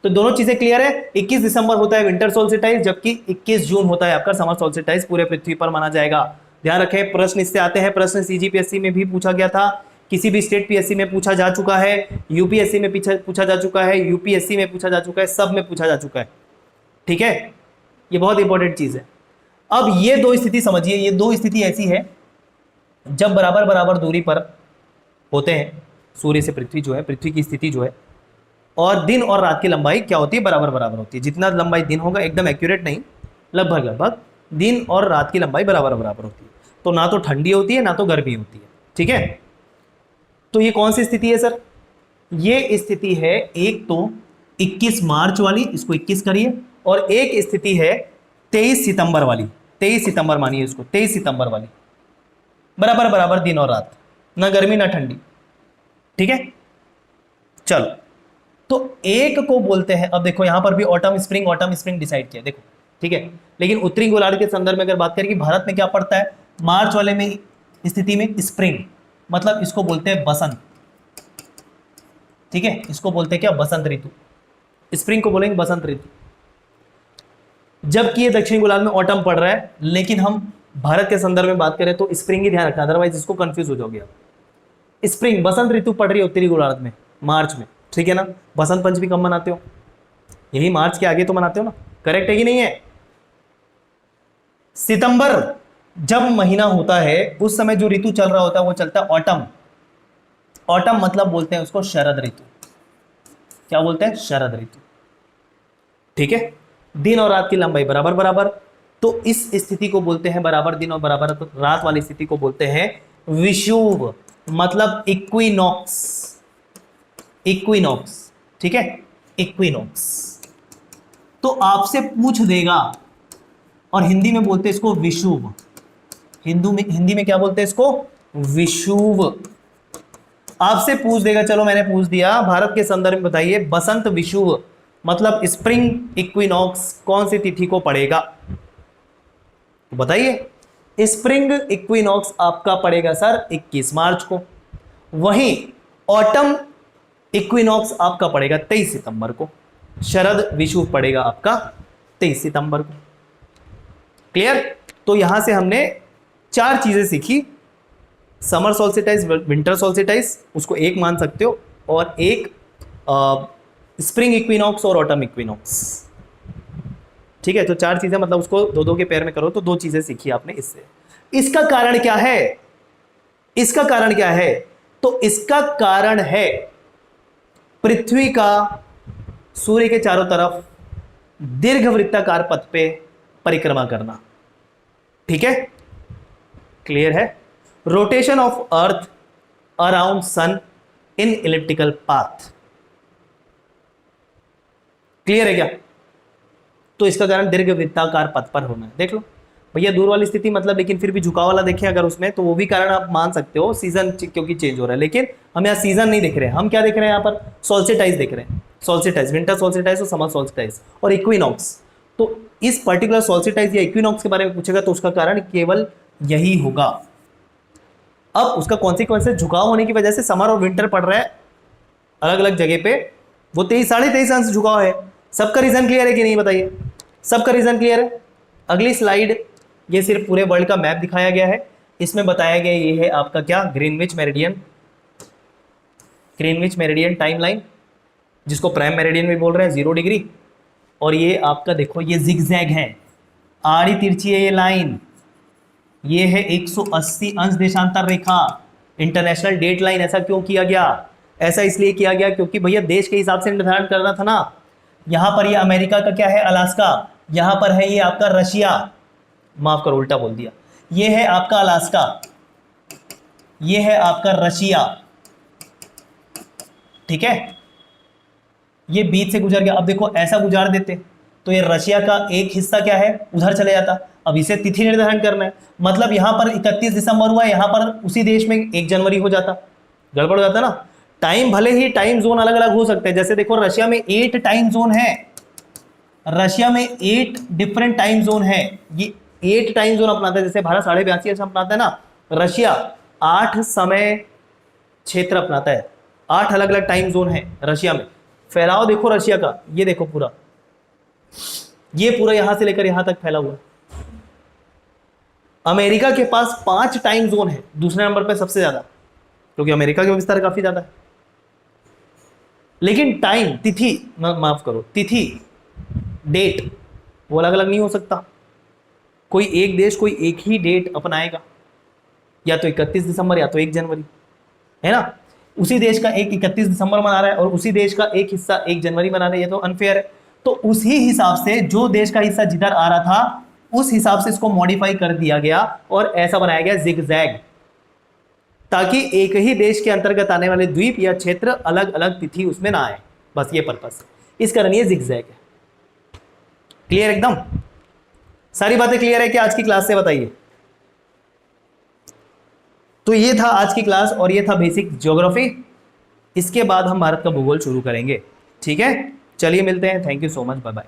तो दोनों चीजें क्लियर है। 21 दिसंबर होता है विंटर सोल्स्टाइस, जबकि 21 जून होता है आपका समर सोल्स्टाइस, पूरे पृथ्वी पर माना जाएगा। ध्यान रखें, प्रश्न इससे आते हैं, प्रश्न सीजीपीएससी में भी पूछा गया था, किसी भी स्टेट पीएससी में पूछा जा चुका है, यूपीएससी में पूछा जा चुका है, यूपीएससी में पूछा जा चुका है, सब में पूछा जा चुका है, ठीक है। ये बहुत इंपॉर्टेंट चीज है। अब ये दो स्थिति समझिए, ये दो स्थिति ऐसी है जब बराबर बराबर दूरी पर होते हैं सूर्य से पृथ्वी जो है, पृथ्वी की स्थिति जो है, और दिन और रात की लंबाई क्या होती है? बराबर बराबर होती है। जितना लंबाई दिन होगा, एकदम एक्यूरेट नहीं, लगभग लगभग दिन और रात की लंबाई बराबर बराबर होती है। तो ना तो ठंडी होती है ना तो गर्मी होती है, ठीक है। तो ये कौन सी स्थिति है सर? ये स्थिति है एक तो 21 मार्च वाली, इसको 21 करिए, और एक स्थिति है 23 सितंबर वाली, 23 सितंबर मानिए इसको, 23 सितंबर वाली, बराबर बराबर दिन और रात, ना गर्मी ना ठंडी, ठीक है। चलो, तो एक को बोलते हैं, अब देखो यहां पर भी ऑटम स्प्रिंग डिसाइड किया, देखो ठीक है। लेकिन उत्तरी गोलार्ध के संदर्भ में अगर बात करें कि भारत में क्या पड़ता है, मार्च वाले में स्थिति में स्प्रिंग, मतलब इसको बोलते हैं बसंत, ठीक है। इसको बोलते हैं क्या? बसंत ऋतु। स्प्रिंग को बोलेंगे बसंत ऋतु। जबकि ये दक्षिणी गोलार्ध में ऑटम पड़ रहा है, लेकिन हम भारत के संदर्भ में बात करें तो स्प्रिंग ही ध्यान रखना, अदरवाइज इसको कंफ्यूज हो जाओगे आप। स्प्रिंग बसंत ऋतु पड़ रही है उत्तरी गोलार्ध में मार्च में, ठीक है ना। बसंत पंचमी कब मनाते हो? यही मार्च के आगे तो मनाते हो ना, करेक्ट है कि नहीं है? सितंबर जब महीना होता है उस समय जो ऋतु चल रहा होता है वो चलता है ऑटम। ऑटम मतलब बोलते हैं उसको शरद ऋतु। क्या बोलते हैं? शरद ऋतु, ठीक है। दिन और रात की लंबाई बराबर बराबर, तो इस स्थिति को बोलते हैं बराबर दिन और बराबर रात वाली स्थिति को बोलते हैं विषुव, मतलब इक्विनॉक्स। इक्विनॉक्स, ठीक है, इक्विनॉक्स। तो आपसे पूछ देगा, और हिंदी में बोलते हैं इसको विषुव। हिंदी में क्या बोलते हैं इसको? विषुव। आपसे पूछ देगा, चलो मैंने पूछ दिया, भारत के संदर्भ में बताइए बसंत विषुव मतलब स्प्रिंग इक्विनॉक्स कौन सी तिथि को पड़ेगा? तो बताइए। स्प्रिंग इक्विनॉक्स आपका पड़ेगा सर 21 मार्च को, वहीं ऑटम इक्विनॉक्स आपका पड़ेगा 23 सितंबर को, शरद विषुव पड़ेगा आपका 23 सितंबर को। क्लियर? तो यहां से हमने 4 चीजें सीखी, समर सोल्स्टिस, विंटर सोल्स्टिस, उसको एक मान सकते हो, और एक स्प्रिंग इक्विनॉक्स और ऑटम इक्विनॉक्स, ठीक है। तो 4 चीजें, मतलब उसको 2-2 के पेयर में करो तो 2 चीजें सीखी आपने इससे। इसका कारण क्या है? इसका कारण क्या है? तो इसका कारण है पृथ्वी का सूर्य के चारों तरफ दीर्घवृत्ताकार पथ पे परिक्रमा करना, ठीक है। क्लियर है? Rotation of Earth around sun in elliptical path. Clear है क्या? तो इसका कारण दीर्घवृत्ताकार पथ पर होना है। देख लो भैया, दूर वाली स्थिति मतलब, लेकिन फिर भी झुकाव वाला देखें अगर उसमें, तो वो भी कारण आप मान सकते हो, सीजन क्योंकि चेंज हो रहा है। लेकिन हम यहाँ सीजन नहीं देख रहे हैं, हम क्या देख रहे हैं यहाँ पर? सोल्स्टिस देख रहे हैं। सोल्स्टिस, विंटर सोल्स्टिस और समर सोल्स्टिस और इक्विनॉक्स। तो इस पर्टिकुलर सोल्स्टिस या इक्विनॉक्स के बारे में पूछेगा तो उसका कारण केवल यही होगा। अब उसका कॉन्सिक्वेंस झुकाव होने की वजह से समर और विंटर पड़ रहा है अलग अलग जगह पे, वो 23-23.5 अंश झुकाव है। सबका रीजन क्लियर है कि नहीं बताइए? सबका रीजन क्लियर है? अगली स्लाइड, ये सिर्फ पूरे वर्ल्ड का मैप दिखाया गया है, इसमें बताया गया ये है आपका क्या? Greenwich meridian, Greenwich meridian timeline, जिसको प्राइम मेरिडियन भी बोल रहे हैं, 0 डिग्री। और ये आपका देखो, ये जिगजैग है, आड़ी तिरछी है ये लाइन, ये है 180 अंश देशांतर रेखा, इंटरनेशनल डेट लाइन। ऐसा क्यों किया गया? ऐसा इसलिए किया गया क्योंकि भैया देश के हिसाब से निर्धारण करना था ना। यहां पर ये अमेरिका का क्या है, अलास्का, यहां पर है ये आपका रशिया, माफ करो उल्टा बोल दिया, ये है आपका अलास्का, ये है आपका रशिया, ठीक है, ये बीच से गुजर गया। अब देखो ऐसा गुजार देते तो ये रशिया का एक हिस्सा क्या है उधर चले जाता। अब इसे तिथि निर्धारण करना है, मतलब यहां पर 31 दिसंबर हुआ, यहां पर उसी देश में 1 जनवरी हो जाता, गड़बड़ हो जाता ना। टाइम भले ही टाइम जोन अलग अलग हो सकते हैं, जैसे देखो रशिया में 8 टाइम जोन है, रशिया में 8 डिफरेंट टाइम जोन है, ये 8 टाइम जोन अपनाता है, जैसे भारत 82.5 अपनाता है ना, रशिया 8 समय क्षेत्र अपनाता है, 8 अलग अलग टाइम जोन है रशिया में। फैलाव देखो रशिया का, ये देखो पूरा, ये पूरा यहां से लेकर यहां तक फैला हुआ है। अमेरिका के पास 5 टाइम जोन है, दूसरे नंबर पर सबसे ज्यादा, क्योंकि अमेरिका का विस्तार काफी ज्यादा है। लेकिन टाइम, तिथि, माफ करो, तिथि, डेट वो अलग अलग नहीं हो सकता। कोई एक देश कोई एक ही डेट अपनाएगा, या तो 31 दिसंबर या तो 1 जनवरी, है ना। उसी देश का एक 31 दिसंबर मना रहा है और उसी देश का एक हिस्सा 1 जनवरी मना रहा है, ये तो अनफेयर है। तो उसी हिसाब से जो देश का हिस्सा जिधर आ रहा था उस हिसाब से इसको मॉडिफाई कर दिया गया और ऐसा बनाया गया जिगजैग, ताकि एक ही देश के अंतर्गत आने वाले द्वीप या क्षेत्र अलग अलग तिथि उसमें ना आए, बस ये पर्पस, इस कारण ये जिगजैग है। क्लियर एकदम, सारी बातें क्लियर है कि आज की क्लास से बताइए। तो ये था आज की क्लास और ये था बेसिक ज्योग्राफी। इसके बाद हम भारत का भूगोल शुरू करेंगे, ठीक है। चलिए मिलते हैं, thank you so much, bye bye.